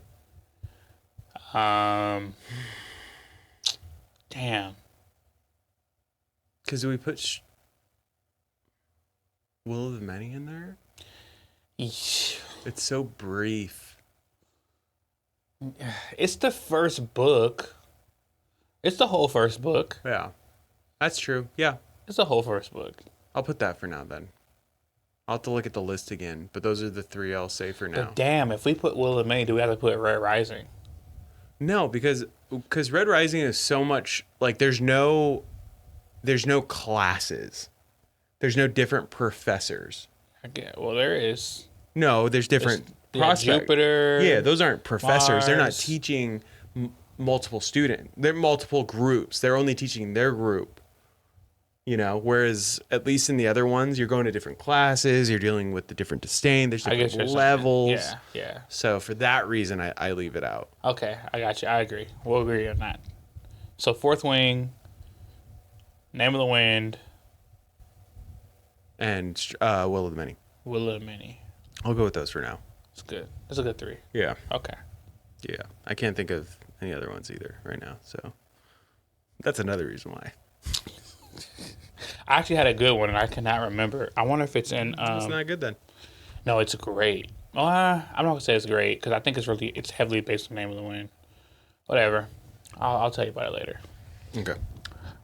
[SPEAKER 2] Damn.
[SPEAKER 1] Because do we put Will of the Many in there? It's so brief.
[SPEAKER 2] It's the first book. It's the whole first book.
[SPEAKER 1] Yeah, that's true. Yeah,
[SPEAKER 2] it's the whole first book.
[SPEAKER 1] I'll put that for now then. I'll have to look at the list again, but those are the 3 I'll say for now.
[SPEAKER 2] But damn, if we put Will of the Many, do we have to put Red Rising?
[SPEAKER 1] No, because Red Rising is so much like there's no classes. There's no different professors.
[SPEAKER 2] Okay, well there is.
[SPEAKER 1] No, there's different
[SPEAKER 2] Jupiter.
[SPEAKER 1] Yeah, those aren't professors.
[SPEAKER 2] Mars.
[SPEAKER 1] They're not teaching multiple students. They're multiple groups. They're only teaching their group. Whereas at least in the other ones, you're going to different classes. You're dealing with the different disdain. There's different levels.
[SPEAKER 2] Yeah.
[SPEAKER 1] So for that reason, I leave it out.
[SPEAKER 2] Okay, I got you. I agree. We'll agree on that. So Fourth Wing, Name of the Wind,
[SPEAKER 1] and Will of the Many.
[SPEAKER 2] Will of the Many.
[SPEAKER 1] I'll go with those for now.
[SPEAKER 2] It's good. It's a good 3.
[SPEAKER 1] Yeah.
[SPEAKER 2] Okay.
[SPEAKER 1] Yeah. I can't think of any other ones either right now. So that's another reason why.
[SPEAKER 2] I actually had a good one and I cannot remember. I wonder if it's in.
[SPEAKER 1] It's not good then.
[SPEAKER 2] No, it's great. Well, I'm not gonna say it's great because I think it's heavily based on Name of the Wind. Whatever. I'll tell you about it later.
[SPEAKER 1] Okay.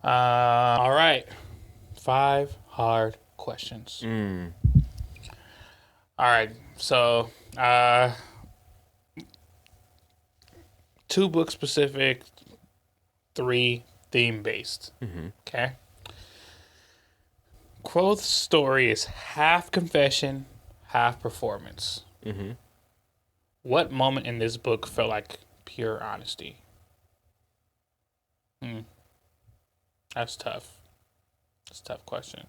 [SPEAKER 2] All right. 5 hard questions. All right. So, 2 book specific, 3 theme based. Okay. Quothe's story is half confession, half performance. What moment in this book felt like pure honesty? That's tough. That's a tough question.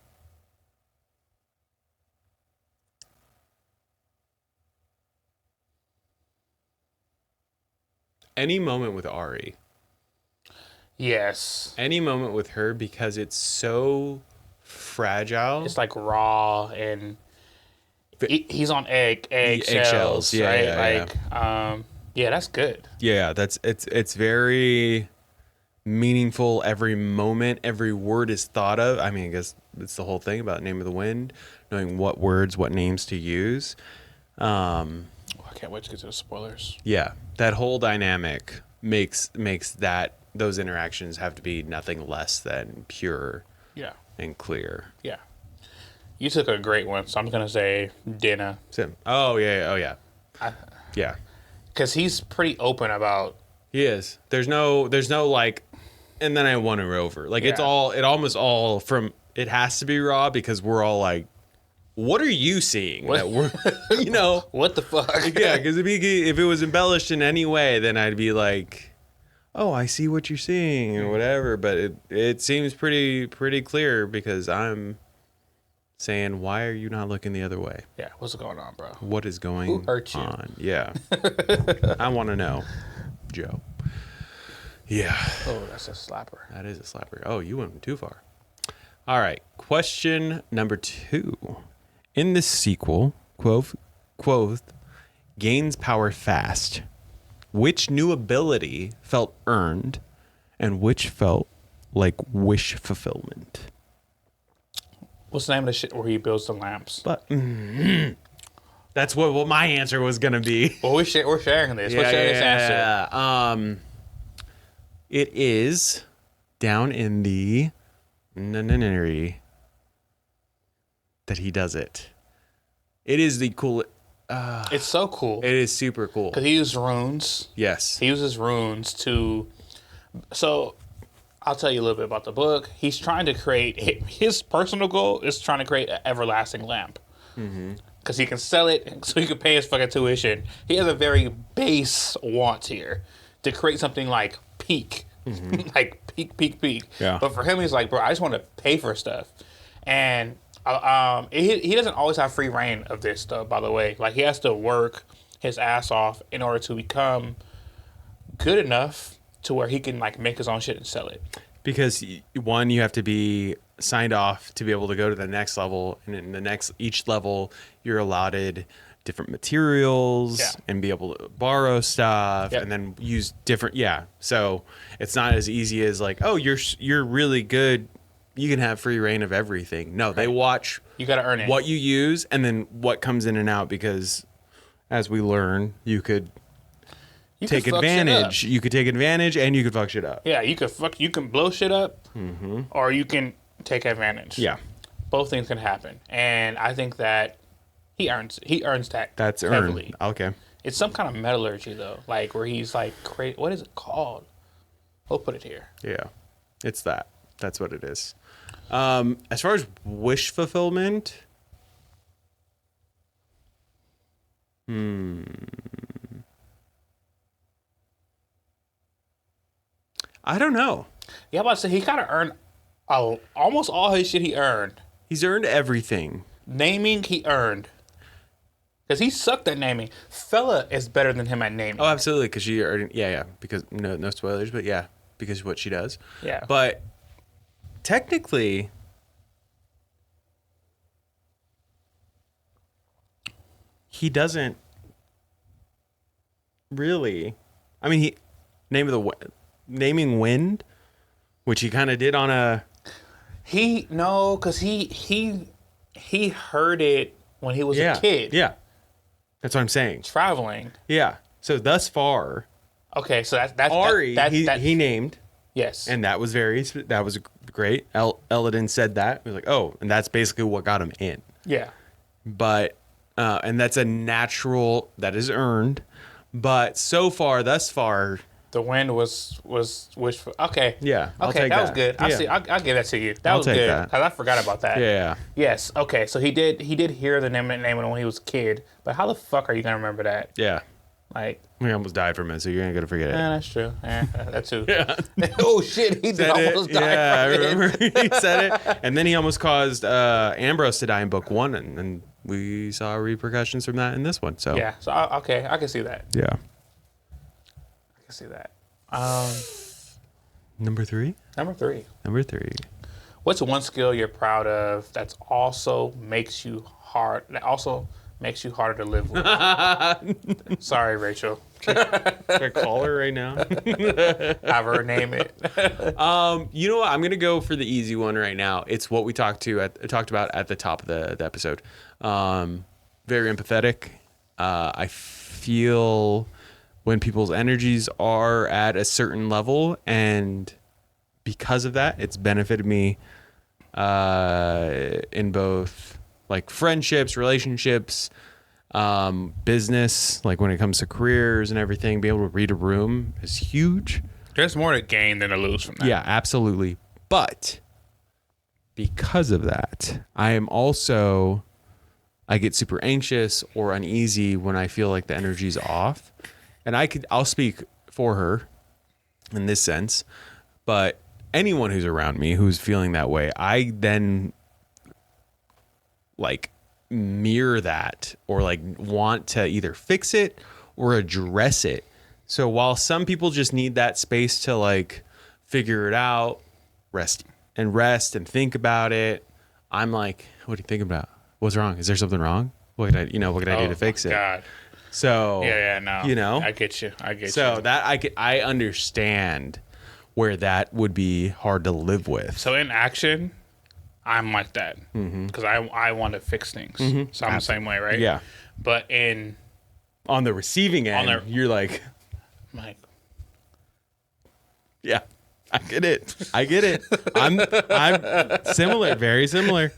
[SPEAKER 1] Any moment with Ari.
[SPEAKER 2] Yes.
[SPEAKER 1] Any moment with her because it's so fragile.
[SPEAKER 2] It's like raw and he's on eggshells,
[SPEAKER 1] eggshells. Yeah,
[SPEAKER 2] right?
[SPEAKER 1] yeah,
[SPEAKER 2] yeah, that's good.
[SPEAKER 1] Yeah, it's very meaningful. Every moment, every word is thought of. I mean, I guess it's the whole thing about Name of the Wind, knowing what words, what names to use.
[SPEAKER 2] I can't wait to get to the spoilers.
[SPEAKER 1] Yeah, that whole dynamic makes that those interactions have to be nothing less than pure
[SPEAKER 2] Yeah.
[SPEAKER 1] and clear.
[SPEAKER 2] Yeah. You took a great one, so I'm going to say Dinah.
[SPEAKER 1] Oh, yeah. Yeah.
[SPEAKER 2] Because he's pretty open about...
[SPEAKER 1] He is. There's no like, and then I won her over. Like, it almost all from, it has to be raw because we're all like, what are you seeing?
[SPEAKER 2] What?
[SPEAKER 1] That we're,
[SPEAKER 2] What the fuck?
[SPEAKER 1] Yeah, because if it was embellished in any way, then I'd be like, oh, I see what you're seeing or whatever. But it seems pretty clear because I'm saying, why are you not looking the other way?
[SPEAKER 2] Yeah, what's going on, bro?
[SPEAKER 1] What is going
[SPEAKER 2] Who hurt you?
[SPEAKER 1] on? Yeah. I want to know, Joe. Yeah.
[SPEAKER 2] Oh, that's a slapper.
[SPEAKER 1] That is a slapper. Oh, you went too far. All right. Question number 2. In this sequel, Kvothe gains power fast. Which new ability felt earned and which felt like wish fulfillment?
[SPEAKER 2] What's the name of the shit where he builds the lamps?
[SPEAKER 1] But that's what my answer was going to be.
[SPEAKER 2] Well, we're sharing this. We're sharing this answer.
[SPEAKER 1] It is down in the that he does it. It is the cool.
[SPEAKER 2] It's so cool.
[SPEAKER 1] It is super cool.
[SPEAKER 2] Because he uses runes.
[SPEAKER 1] Yes.
[SPEAKER 2] He uses runes to... So, I'll tell you a little bit about the book. He's trying to create... His personal goal is trying to create an everlasting lamp. Because he can sell it so he can pay his fucking tuition. He has a very base want here to create something like peak. Like peak.
[SPEAKER 1] Yeah.
[SPEAKER 2] But for him, he's like, bro, I just want to pay for stuff. And he doesn't always have free reign of this stuff, by the way. Like, he has to work his ass off in order to become good enough to where he can, like, make his own shit and sell it.
[SPEAKER 1] Because, one, you have to be signed off to be able to go to the next level. And in each level, you're allotted different materials and be able to borrow stuff and then use different. Yeah. So it's not as easy as like, oh, you're really good. You can have free reign of everything. No, they watch.
[SPEAKER 2] You got to earn it.
[SPEAKER 1] What you use and then what comes in and out, because as we learn, you could take advantage. You could take advantage and you could fuck shit up.
[SPEAKER 2] Yeah, you can blow shit up or you can take advantage.
[SPEAKER 1] Yeah.
[SPEAKER 2] Both things can happen. And I think that he earns that. That's heavily.
[SPEAKER 1] Earned. Okay.
[SPEAKER 2] It's some kind of metallurgy though, like where he's like, what is it called? We'll put it here.
[SPEAKER 1] Yeah. It's that. That's what it is. As far as wish fulfillment, I don't know.
[SPEAKER 2] Yeah, I'm about to say he gotta earn almost all his shit he earned.
[SPEAKER 1] He's earned everything.
[SPEAKER 2] Naming, he earned. Because he sucked at naming. Fella is better than him at naming.
[SPEAKER 1] Oh, absolutely. Because she already, because no spoilers, but because of what she does.
[SPEAKER 2] Yeah.
[SPEAKER 1] But technically, he doesn't really. I mean, naming wind, which he kind of did on a.
[SPEAKER 2] Because he heard it when he was a kid.
[SPEAKER 1] Yeah, that's what I'm saying.
[SPEAKER 2] Traveling.
[SPEAKER 1] Yeah. So thus far.
[SPEAKER 2] Okay, so that's
[SPEAKER 1] Ari. He named.
[SPEAKER 2] Yes.
[SPEAKER 1] And that was great. Eladin said that. He was like, oh, and that's basically what got him in.
[SPEAKER 2] Yeah.
[SPEAKER 1] But, and that's a natural, that is earned. But thus far.
[SPEAKER 2] The wind was wishful. Okay.
[SPEAKER 1] Yeah.
[SPEAKER 2] I'll take that. That was good. I'll give that to you. That was good. Because I forgot about that.
[SPEAKER 1] Yeah.
[SPEAKER 2] Yes. Okay. So he did hear the name when he was a kid. But how the fuck are you going to remember that?
[SPEAKER 1] Yeah.
[SPEAKER 2] Like,
[SPEAKER 1] we almost died from it, so you ain't gonna forget it.
[SPEAKER 2] Yeah, that's true. That too.
[SPEAKER 1] Yeah.
[SPEAKER 2] Oh shit, he did almost die.
[SPEAKER 1] Yeah, I remember he said it, and then he almost caused Ambrose to die in book 1, and we saw repercussions from that in this one. So
[SPEAKER 2] yeah, so I can see that.
[SPEAKER 1] Yeah,
[SPEAKER 2] I can see that.
[SPEAKER 1] Number 3.
[SPEAKER 2] Number 3.
[SPEAKER 1] What's
[SPEAKER 2] one skill you're proud of that's also makes you hard? That also makes you harder to live with. Sorry, Rachel.
[SPEAKER 1] Should I call her right now?
[SPEAKER 2] Have her name it.
[SPEAKER 1] You know what? I'm gonna go for the easy one right now. It's what we talked about at the top of the episode. Very empathetic. I feel when people's energies are at a certain level, and because of that, it's benefited me in both like friendships, relationships, business, like when it comes to careers and everything. Being able to read a room is huge.
[SPEAKER 2] There's more to gain than to lose from that.
[SPEAKER 1] Yeah, absolutely. But because of that, I get super anxious or uneasy when I feel like the energy's off. And I'll speak for her in this sense, but anyone who's around me who's feeling that way, I then like mirror that or like want to either fix it or address it. So while some people just need that space to like figure it out, rest and think about it, I'm like, what do you think about? What's wrong? Is there something wrong? What can I do to fix it?
[SPEAKER 2] God.
[SPEAKER 1] So
[SPEAKER 2] no.
[SPEAKER 1] You know,
[SPEAKER 2] I get you.
[SPEAKER 1] So that I understand where that would be hard to live with.
[SPEAKER 2] So in action, I'm like that because I want to fix things. So I'm the same way, right?
[SPEAKER 1] Yeah.
[SPEAKER 2] But
[SPEAKER 1] on the receiving end, you're like, yeah, I get it. I'm similar, very similar.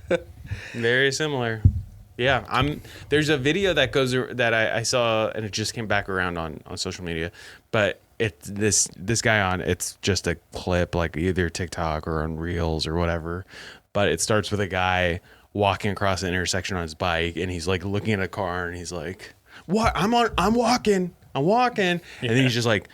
[SPEAKER 1] Yeah, there's a video that I saw, and it just came back around on social media, but it's this guy it's just a clip, like either TikTok or on Reels or whatever, but it starts with a guy walking across an intersection on his bike, and he's like looking at a car, and he's like, "What? I'm walking," and then he's just like,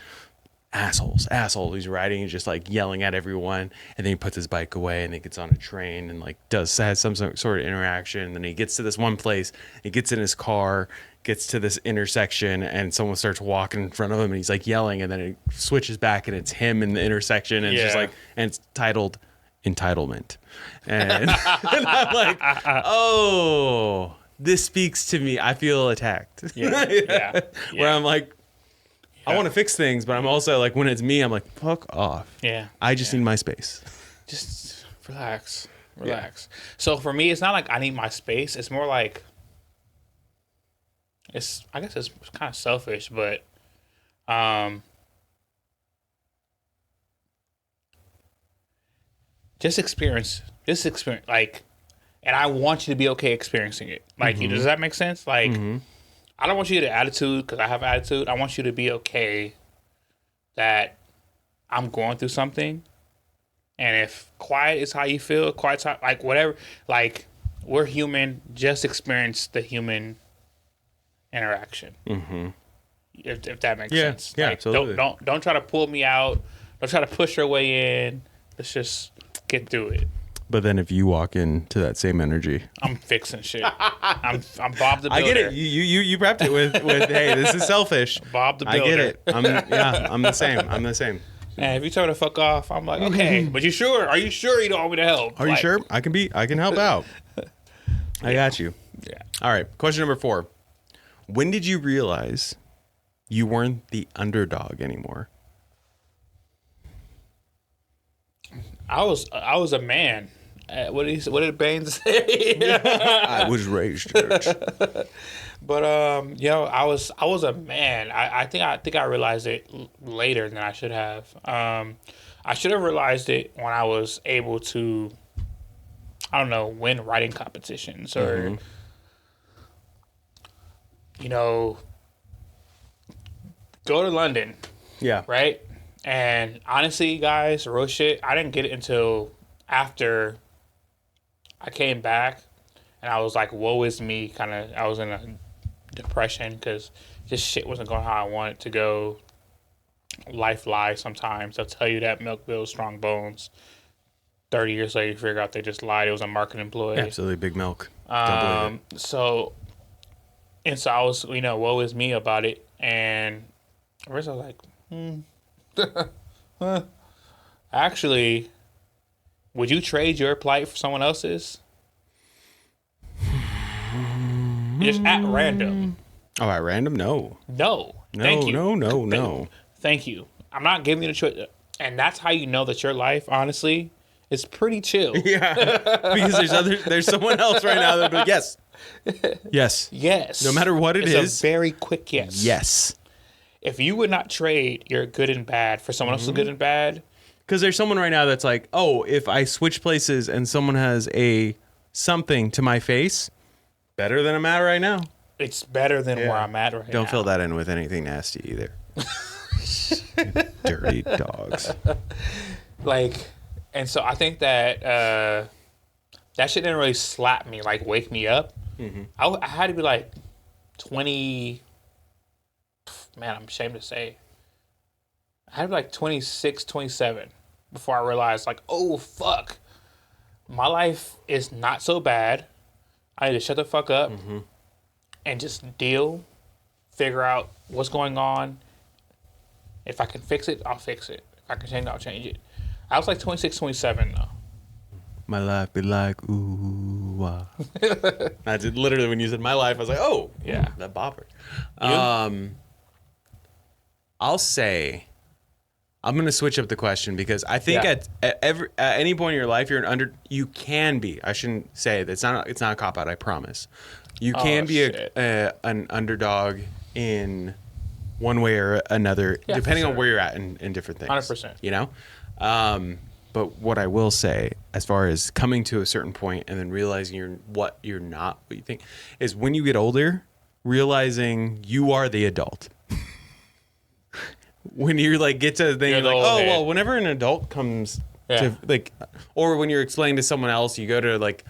[SPEAKER 1] assholes. He's riding and just like yelling at everyone, and then he puts his bike away and he gets on a train and like has some sort of interaction. And then he gets to this one place, he gets in his car, gets to this intersection, and someone starts walking in front of him, and he's like yelling, and then it switches back and it's him in the intersection, and it's just like, and it's titled Entitlement. And, and I'm like, oh, this speaks to me. I feel attacked.
[SPEAKER 2] Yeah.
[SPEAKER 1] Where I'm like, I want to fix things, but I'm also like, when it's me, I'm like, fuck off.
[SPEAKER 2] Yeah.
[SPEAKER 1] I just need my space.
[SPEAKER 2] Just relax. Yeah. So for me, it's not like I need my space. It's more like, I guess it's kind of selfish, but just experience like, and I want you to be okay experiencing it. Like, does that make sense? Like, I don't want you to get attitude because I have attitude. I want you to be okay that I'm going through something. And if quiet is how you feel, like whatever, like we're human, just experience the human interaction. If that makes sense.
[SPEAKER 1] Yeah,
[SPEAKER 2] like,
[SPEAKER 1] absolutely.
[SPEAKER 2] Don't try to pull me out. Don't try to push your way in. Let's just get through it.
[SPEAKER 1] But then if you walk into that same energy,
[SPEAKER 2] I'm fixing shit. I'm Bob the Builder.
[SPEAKER 1] I get it. You prepped it with hey, this is selfish.
[SPEAKER 2] Bob the Builder.
[SPEAKER 1] I get it. I'm the same.
[SPEAKER 2] And if you tell me to fuck off, I'm like, okay, but you sure? Are you sure you don't want me to help?
[SPEAKER 1] Are you sure? I can help out. I got you.
[SPEAKER 2] Yeah.
[SPEAKER 1] All right. Question number 4. When did you realize you weren't the underdog anymore?
[SPEAKER 2] I was a man. What did Baines say?
[SPEAKER 1] I was raised church.
[SPEAKER 2] But I was a man. I think I realized it later than I should have. I should have realized it when I was able to, I don't know, win writing competitions or go to London.
[SPEAKER 1] Yeah.
[SPEAKER 2] Right? And honestly, guys, real shit, I didn't get it until after I came back, and I was like, woe is me, kind of. I was in a depression because this shit wasn't going how I wanted to go. Life lies sometimes. They'll tell you that milk builds strong bones. 30 years later, you figure out they just lied. It was a marketing ploy.
[SPEAKER 1] Absolutely, big milk. Don't believe it.
[SPEAKER 2] So I was, woe is me about it. And at first I was like, actually, would you trade your plight for someone else's? Just at random.
[SPEAKER 1] Oh, at random? No.
[SPEAKER 2] No.
[SPEAKER 1] No,
[SPEAKER 2] Thank you.
[SPEAKER 1] no.
[SPEAKER 2] Thank you. I'm not giving you the choice. And that's how you know that your life, honestly, is pretty chill.
[SPEAKER 1] Yeah. Because there's someone else right now that'll be like, yes. Yes.
[SPEAKER 2] Yes.
[SPEAKER 1] No matter what it
[SPEAKER 2] it's
[SPEAKER 1] is.
[SPEAKER 2] a very quick yes.
[SPEAKER 1] Yes.
[SPEAKER 2] If you would not trade your good and bad for someone else's good and bad.
[SPEAKER 1] Because there's someone right now that's like, oh, if I switch places and someone has something to my face, better than I'm at right now.
[SPEAKER 2] It's better than where I'm at right now.
[SPEAKER 1] Don't fill that in with anything nasty either. Dirty dogs.
[SPEAKER 2] And so I think that that shit didn't really slap me, like wake me up. Mm-hmm. I had to be like 20. Man, I'm ashamed to say. I had to be like 26, 27 before I realized, like, oh, fuck. My life is not so bad. I need to shut the fuck up and just figure out what's going on. If I can fix it, I'll fix it. If I can change it, I'll change it. I was like 26, 27, though.
[SPEAKER 1] My life be like, ooh, That's it. Literally, when you said my life, I was like, oh, yeah, that bopper. I'll say, I'm going to switch up the question because I think at any point in your life, you can be, I shouldn't say it, it's not a cop-out, I promise. You can be an underdog in one way or another, depending on where you're at in different things.
[SPEAKER 2] 100%.
[SPEAKER 1] You know? But what I will say, as far as coming to a certain point and then realizing what you think, is when you get older, realizing you are the adult. When you like get to the thing, you're like, oh, well, whenever an adult comes to like, or when you're explaining to someone else, you go to like,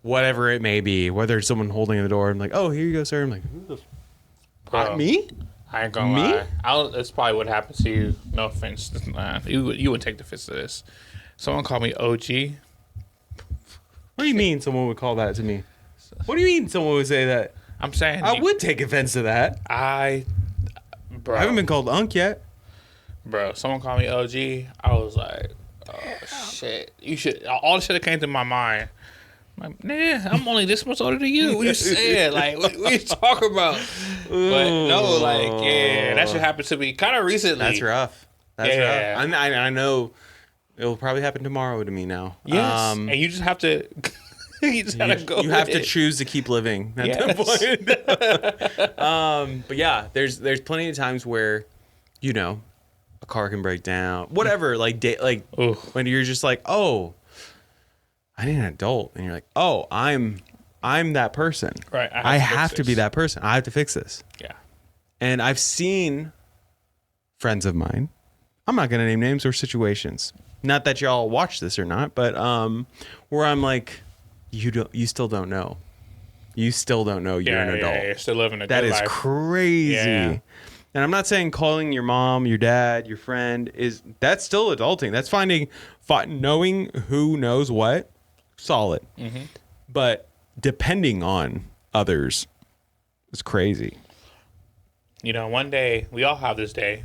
[SPEAKER 1] whatever it may be, whether it's someone holding the door, I'm like, oh, here you go, sir. I'm like, me?
[SPEAKER 2] I ain't gonna lie. That's probably what happened to you. No offense. You wouldn't take the offense to this. Someone called me OG.
[SPEAKER 1] What do you mean someone would call that to me? What do you mean someone would say that?
[SPEAKER 2] I'm saying
[SPEAKER 1] I would take offense to that.
[SPEAKER 2] I
[SPEAKER 1] haven't been called Unk yet.
[SPEAKER 2] Bro, someone called me OG. I was like, oh, shit. You should. All the shit that came to my mind. I'm like, nah, I'm only this much older than you. What you saying? Like, what you talking about? But no, like, yeah, that shit happened to me kind of recently.
[SPEAKER 1] That's rough. That's rough. I know it'll probably happen tomorrow to me now.
[SPEAKER 2] Yes. And you just have to. You just gotta go.
[SPEAKER 1] You have to choose to keep living at that point. But yeah, there's plenty of times where, you know, a car can break down, whatever. Like when you're just like, oh, I need an adult, and you're like, oh, I'm that person.
[SPEAKER 2] Right.
[SPEAKER 1] I have to be that person. I have to fix this.
[SPEAKER 2] Yeah. And
[SPEAKER 1] I've seen friends of mine. I'm not gonna name names or situations. Not that y'all watch this or not, but where I'm like, you still don't know. You still don't know you're an adult.
[SPEAKER 2] Yeah, you're still living a good life.
[SPEAKER 1] That is crazy. Yeah. And I'm not saying calling your mom, your dad, your friend that's still adulting. That's knowing who knows what, solid. Mm-hmm. But depending on others is crazy.
[SPEAKER 2] You know, one day, we all have this day.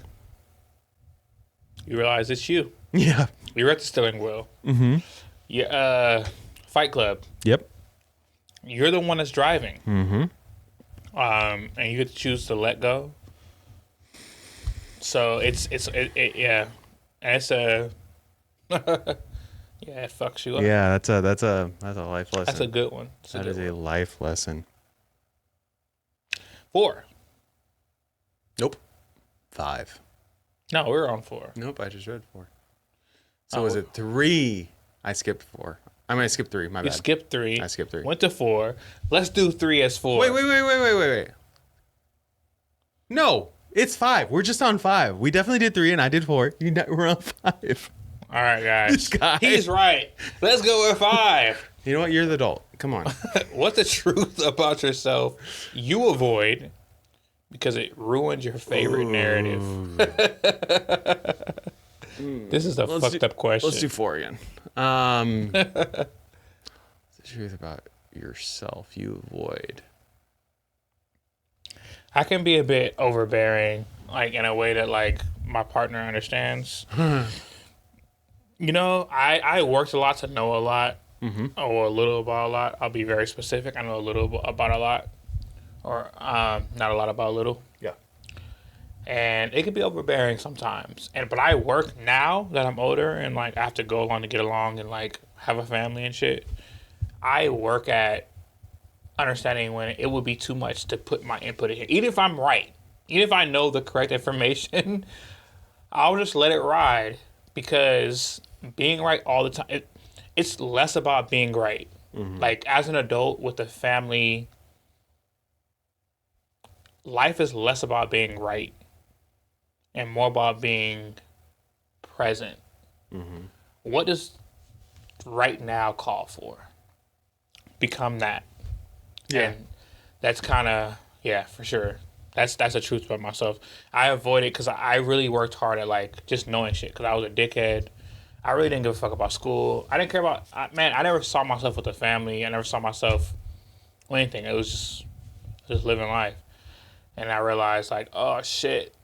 [SPEAKER 2] You realize it's you.
[SPEAKER 1] Yeah.
[SPEAKER 2] You're at the steering wheel.
[SPEAKER 1] Mm-hmm.
[SPEAKER 2] Yeah. Fight Club.
[SPEAKER 1] Yep.
[SPEAKER 2] You're the one that's driving.
[SPEAKER 1] Mm-hmm.
[SPEAKER 2] And you get to choose to let go. So it's yeah. And it's a yeah, it fucks you up.
[SPEAKER 1] Yeah, that's a life lesson.
[SPEAKER 2] That's a good one.
[SPEAKER 1] That is a life lesson.
[SPEAKER 2] 4.
[SPEAKER 1] Nope. 5.
[SPEAKER 2] No, we're on 4.
[SPEAKER 1] Nope, I just read 4. So was it 3? I skipped 4. I'm gonna skip 3. My bad.
[SPEAKER 2] You skipped 3.
[SPEAKER 1] I skipped 3.
[SPEAKER 2] Went to 4. Let's do 3 as 4.
[SPEAKER 1] Wait. No, it's 5. We're just on 5. We definitely did 3, and I did 4. We're on 5.
[SPEAKER 2] All right, guys. He's right. Let's go with 5.
[SPEAKER 1] You know what? You're the adult. Come on.
[SPEAKER 2] What's the truth about yourself you avoid because it ruined your favorite narrative? This is a fucked up question.
[SPEAKER 1] Let's do 4 again. What's the truth about yourself you avoid?
[SPEAKER 2] I can be a bit overbearing, like in a way that like my partner understands. You know, I worked a lot to know a lot, or a little about a lot. I'll be very specific. I know a little about a lot. or not a lot about little.
[SPEAKER 1] Yeah.
[SPEAKER 2] And it can be overbearing sometimes. But I work now that I'm older and like I have to go along to get along and like have a family and shit. I work at understanding when it would be too much to put my input in here. Even if I'm right, even if I know the correct information, I'll just let it ride because being right all the time, it's less about being right. Like as an adult with a family, life is less about being right and more about being present. What does right now call for? Become that.
[SPEAKER 1] Yeah.
[SPEAKER 2] And that's kind of, yeah, for sure. That's the truth about myself. I avoided because I really worked hard at like just knowing shit because I was a dickhead. I really didn't give a fuck about school. I didn't care about, man, I never saw myself with a family. I never saw myself with anything. It was just living life. And I realized like, oh shit.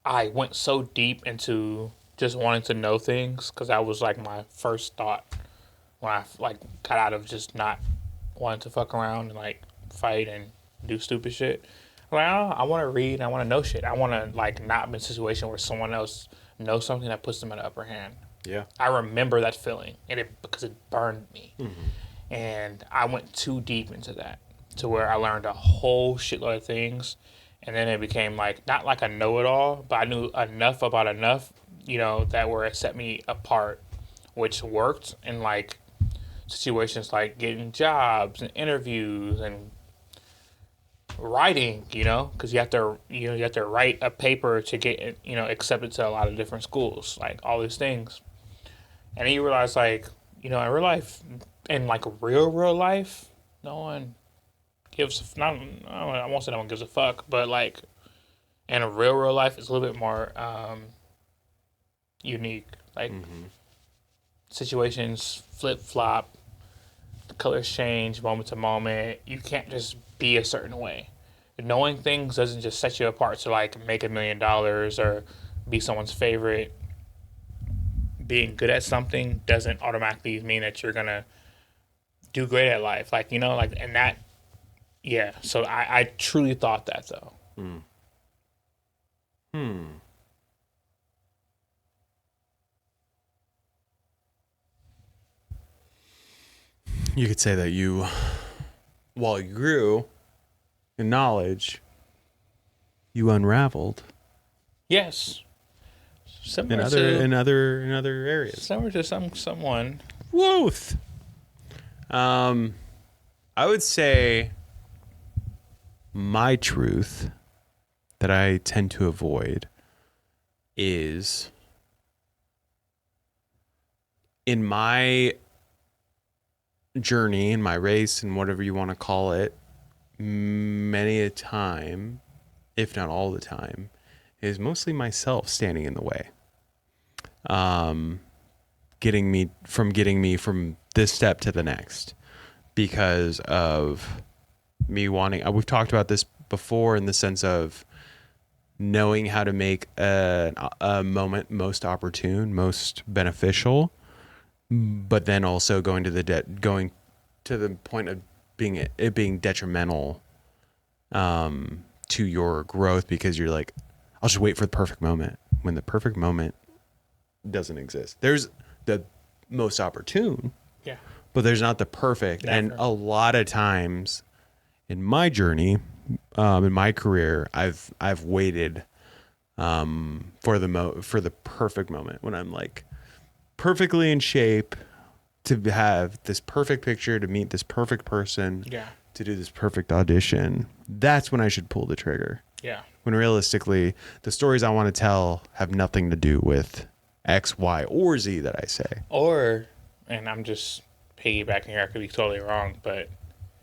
[SPEAKER 2] I went so deep into just wanting to know things because that was like my first thought when I like got out of just not wanting to fuck around and like fight and do stupid shit. Well, I want to read and I want to know shit. I want to like not be in a situation where someone else knows something that puts them in the upper hand.
[SPEAKER 1] Yeah.
[SPEAKER 2] I remember that feeling and because it burned me. And I went too deep into that to where I learned a whole shitload of things. And then it became like, not like a know-it-all, but I knew enough about enough, that where it set me apart, which worked in like situations like getting jobs and interviews and writing, because you have to write a paper to get, accepted to a lot of different schools, like all these things. And then you realize like, in real life, in like real life, no one gives, I won't say no one gives a fuck, but like in a real life, it's a little bit more unique. Like situations flip flop, the colors change moment to moment. You can't just be a certain way. Knowing things doesn't just set you apart to like make $1 million or be someone's favorite. Being good at something doesn't automatically mean that you're gonna do great at life. Like, and that, yeah. So I truly thought that though.
[SPEAKER 1] You could say that you, while you grew in knowledge, you unraveled.
[SPEAKER 2] Yes. Similar
[SPEAKER 1] in other areas.
[SPEAKER 2] Similar to someone.
[SPEAKER 1] Woof. I would say my truth that I tend to avoid is in my journey, in my race, and whatever you want to call it, many a time, if not all the time, is mostly myself standing in the way. Getting me from this step to the next because of me wanting, we've talked about this before in the sense of knowing how to make a moment most opportune, most beneficial, but then also going to the point of being detrimental to your growth because you're like, I'll just wait for the perfect moment when the perfect moment doesn't exist. There's the most opportune,
[SPEAKER 2] Yeah.
[SPEAKER 1] but there's not the perfect.
[SPEAKER 2] Never.
[SPEAKER 1] And a lot of times in my journey, in my career, I've waited for the perfect moment when I'm like perfectly in shape to have this perfect picture, to meet this perfect person, to do this perfect audition. That's when I should pull the trigger.
[SPEAKER 2] Yeah.
[SPEAKER 1] When realistically, the stories I want to tell have nothing to do with X, Y, or Z that I say.
[SPEAKER 2] Or, and I'm just piggybacking here, I could be totally wrong, but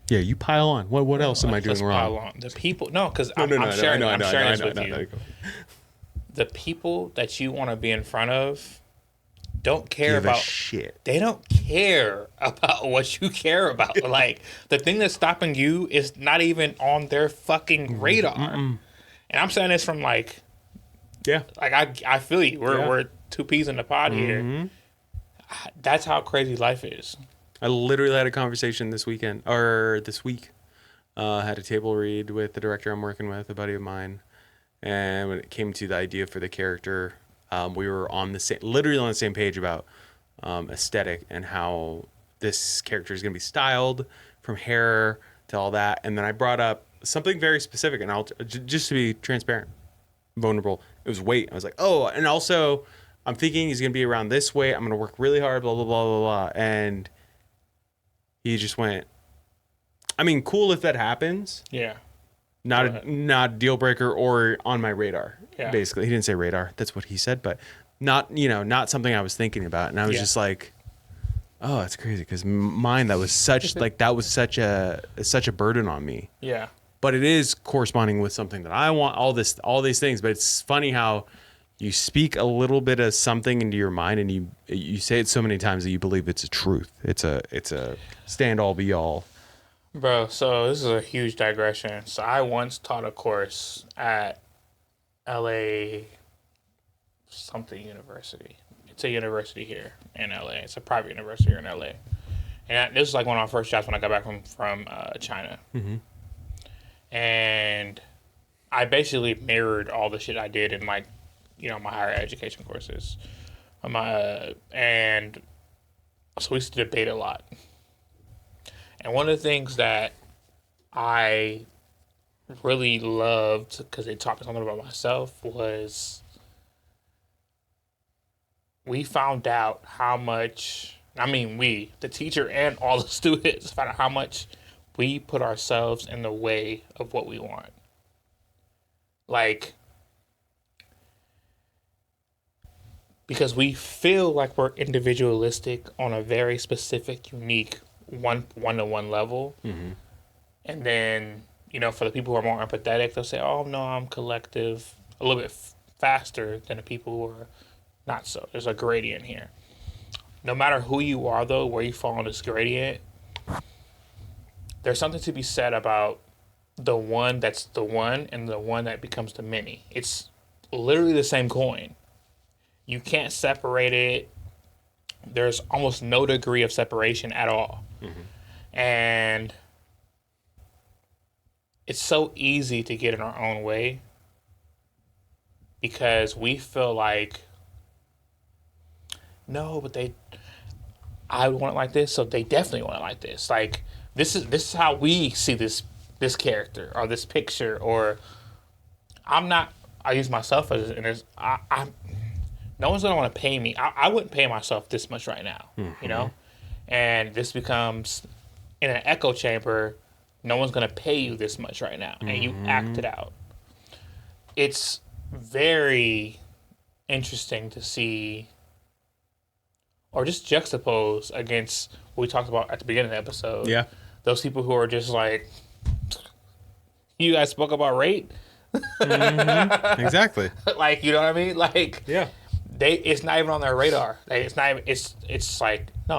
[SPEAKER 1] yeah, you pile on. What else am I doing wrong?
[SPEAKER 2] Pile on. The people, no, because I'm sharing this with you. The people that you want to be in front of don't care
[SPEAKER 1] Give a
[SPEAKER 2] about
[SPEAKER 1] shit.
[SPEAKER 2] They don't care about what you care about. Like the thing that's stopping you is not even on their fucking radar. And I'm saying this from like,
[SPEAKER 1] yeah,
[SPEAKER 2] like I feel you. We're two peas in the pod here. That's how crazy life is.
[SPEAKER 1] I literally had a conversation this week Had a table read with the director I'm working with, a buddy of mine. And when it came to the idea for the character, we were on the same, literally on the same page about aesthetic and how this character is going to be styled from hair to all that. And then I brought up something very specific, and just to be transparent, vulnerable. It was weight. I was like, oh, and also I'm thinking he's going to be around this weight. I'm going to work really hard, blah, blah, blah, blah, blah. And he just went, I mean, cool if that happens.
[SPEAKER 2] Yeah.
[SPEAKER 1] Not a deal breaker or on my radar.
[SPEAKER 2] Yeah.
[SPEAKER 1] Basically, he didn't say radar. That's what he said, but not something I was thinking about. And I was just like, oh, that's crazy, because mine that was such a burden on me.
[SPEAKER 2] Yeah.
[SPEAKER 1] But it is corresponding with something that I want. All these things. But it's funny how you speak a little bit of something into your mind, and you say it so many times that you believe it's a truth. It's a stand all be all.
[SPEAKER 2] Bro, so this is a huge digression. So I once taught a course at LA something university. It's a university here in LA. It's a private university here in LA. And this was like one of my first jobs when I got back from China. Mm-hmm. And I basically mirrored all the shit I did in my higher education courses. And so we used to debate a lot. And one of the things that I really loved, because it taught me something about myself, was we found out how much, the teacher and all the students found out how much we put ourselves in the way of what we want. Like, because we feel like we're individualistic on a very specific, unique one-to-one level. Mm-hmm. And then, for the people who are more empathetic, they'll say, oh, no, I'm collective, a little bit faster than the people who are not so. There's a gradient here. No matter who you are, though, where you fall on this gradient, there's something to be said about the one that's the one and the one that becomes the many. It's literally the same coin. You can't separate it. There's almost no degree of separation at all. Mm-hmm. And it's so easy to get in our own way because we feel like, no, but I want it like this, so they definitely want it like this. Like, this is how we see this character or this picture, or I use myself as no one's gonna want to pay me. I wouldn't pay myself this much right now, mm-hmm. And this becomes in an echo chamber. No one's gonna pay you this much right now, and you act it out. It's very interesting to see, or just juxtapose against what we talked about at the beginning of the episode.
[SPEAKER 1] Yeah, those
[SPEAKER 2] people who are just like, you guys spoke about rate.
[SPEAKER 1] Mm-hmm. Exactly.
[SPEAKER 2] Like, you know what I mean? Like,
[SPEAKER 1] yeah.
[SPEAKER 2] It's not even on their radar. Like, it's not even, it's like, no,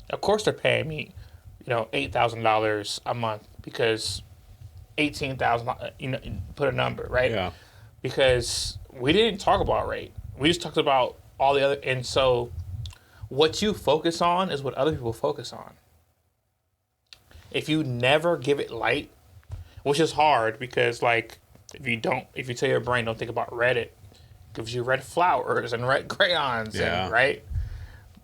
[SPEAKER 2] of course they're paying me, $8,000 a month because 18,000, put a number, right?
[SPEAKER 1] Yeah.
[SPEAKER 2] Because we didn't talk about rate. We just talked about all the other, and so what you focus on is what other people focus on. If you never give it light, which is hard because, like, if you tell your brain don't think about Reddit, gives you red flowers and red crayons,
[SPEAKER 1] yeah.
[SPEAKER 2] And, right?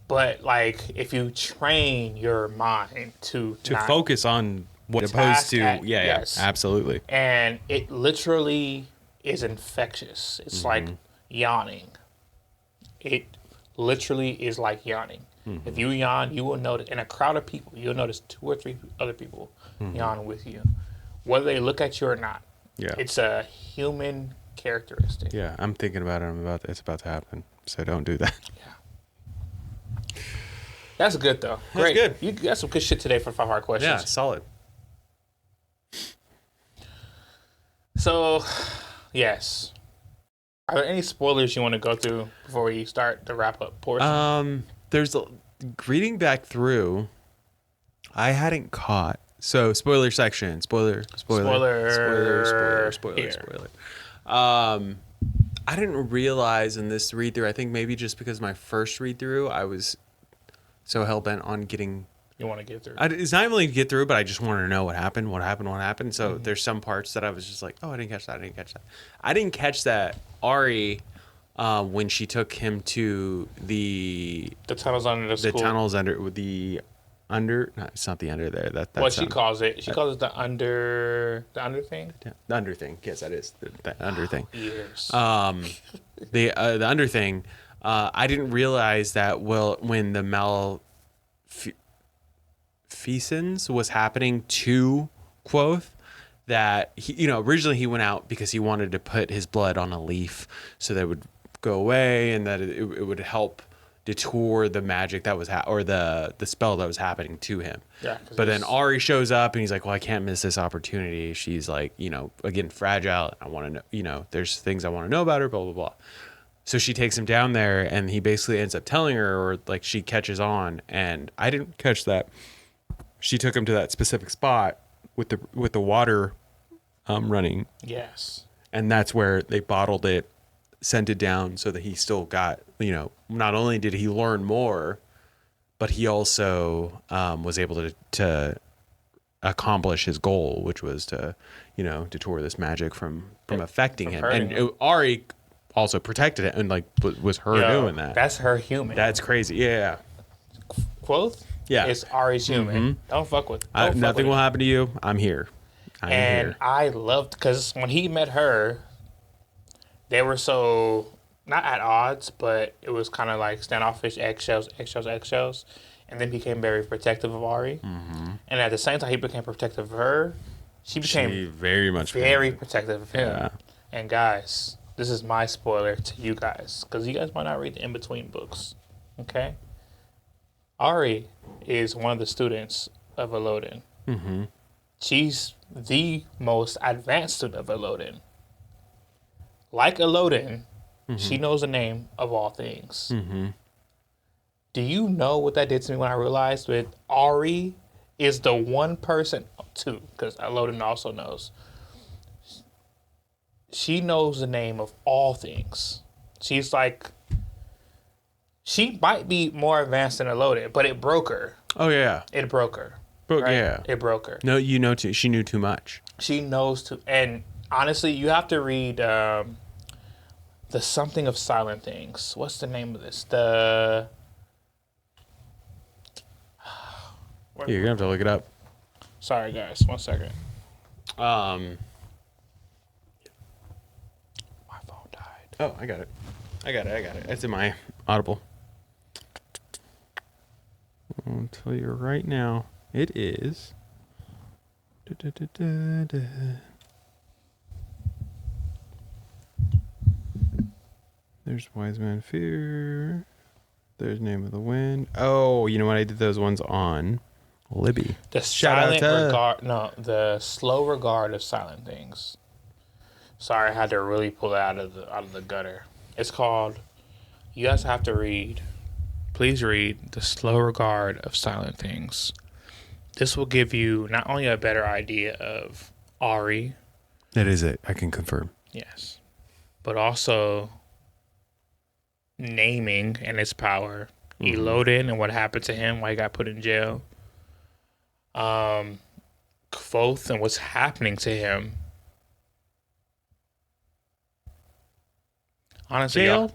[SPEAKER 2] But, like, if you train your mind to
[SPEAKER 1] focus on what opposed to, yes, absolutely.
[SPEAKER 2] And it literally is infectious. It's like yawning. It literally is like yawning. Mm-hmm. If you yawn, you will notice, in a crowd of people, you'll notice 2 or 3 other people yawn with you, whether they look at you or not.
[SPEAKER 1] Yeah.
[SPEAKER 2] It's a human characteristic.
[SPEAKER 1] Yeah, I'm thinking about it. It's about to happen. So don't do that.
[SPEAKER 2] Yeah. That's good, though. Great.
[SPEAKER 1] That's good.
[SPEAKER 2] You got some good shit today for 5 hard questions.
[SPEAKER 1] Yeah, solid.
[SPEAKER 2] So, yes. Are there any spoilers you want to go through before we start the wrap-up portion?
[SPEAKER 1] There's reading back through, I hadn't caught. So, spoiler section. Spoiler. I didn't realize in this read through, I think maybe just because my first read through, I was so hell bent on getting
[SPEAKER 2] You want to get through.
[SPEAKER 1] It's not even to get through, but I just wanted to know what happened. So there's some parts that I was just like, oh, I didn't catch that. I didn't catch that Ari, when she took him to the
[SPEAKER 2] tunnels under the school.
[SPEAKER 1] The tunnels under. No, it's not the under there. That's
[SPEAKER 2] what she calls it. She calls it the under thing.
[SPEAKER 1] The under thing. Yes, that is the under thing.
[SPEAKER 2] Years.
[SPEAKER 1] The under thing. I didn't realize that when the malfeasance was happening to Kvothe, that he, originally he went out because he wanted to put his blood on a leaf so that it would go away and that it would help detour the magic that was or the spell that was happening to him.
[SPEAKER 2] Yeah.
[SPEAKER 1] But then Ari shows up and he's like, well, I can't miss this opportunity. She's like, again, fragile. I want to know, there's things I want to know about her, blah, blah, blah. So she takes him down there and he basically ends up telling her, or like she catches on, and I didn't catch that. She took him to that specific spot with the water running.
[SPEAKER 2] Yes.
[SPEAKER 1] And that's where they bottled it, sent it down so that he still got, not only did he learn more, but he also was able to accomplish his goal, which was to, detour this magic from affecting him. And Ari also protected it and was her doing that.
[SPEAKER 2] That's her human.
[SPEAKER 1] That's crazy. Yeah.
[SPEAKER 2] Kvothe?
[SPEAKER 1] Yeah.
[SPEAKER 2] It's Ari's human.
[SPEAKER 1] Mm-hmm.
[SPEAKER 2] Don't fuck with
[SPEAKER 1] Nothing will happen to you. I'm here.
[SPEAKER 2] I loved, because when he met her, they were so not at odds, but it was kind of like standoffish, eggshells, and then became very protective of Ari. Mm-hmm. And at the same time, he became protective of her. She became very protective of him. Yeah. And guys, this is my spoiler to you guys, because you guys might not read the in-between books. Okay? Ari is one of the students of Elodin. Mm-hmm. She's the most advanced student of Elodin. Like Elodin, she knows the name of all things. Mm-hmm. Do you know what that did to me when I realized that Ari is the one person, too, because Elodin also knows. She knows the name of all things. She's like, she might be more advanced than Elodin, but it broke her. Oh, yeah. It broke her. Right? Yeah. It broke her.
[SPEAKER 1] No, she knew too much.
[SPEAKER 2] She knows too. And honestly, you have to read the Something of Silent Things. What's the name of this?
[SPEAKER 1] You're going to have to look it up.
[SPEAKER 2] Sorry, guys. 1 second. My phone died.
[SPEAKER 1] Oh, I got it. It's in my Audible. I'll tell you right now. It is. There's Wise Man Fear. There's Name of the Wind. Oh, you know what? I did those ones on Libby.
[SPEAKER 2] The slow regard of silent things. Sorry, I had to really pull it out of the gutter. It's called. You guys have to read. Please read The Slow Regard of Silent Things. This will give you not only a better idea of Ari.
[SPEAKER 1] That is it. I can confirm.
[SPEAKER 2] Yes. But also naming and its power. Elodin and what happened to him, why he got put in jail. Kvothe and what's happening to him. Honestly,
[SPEAKER 1] jail?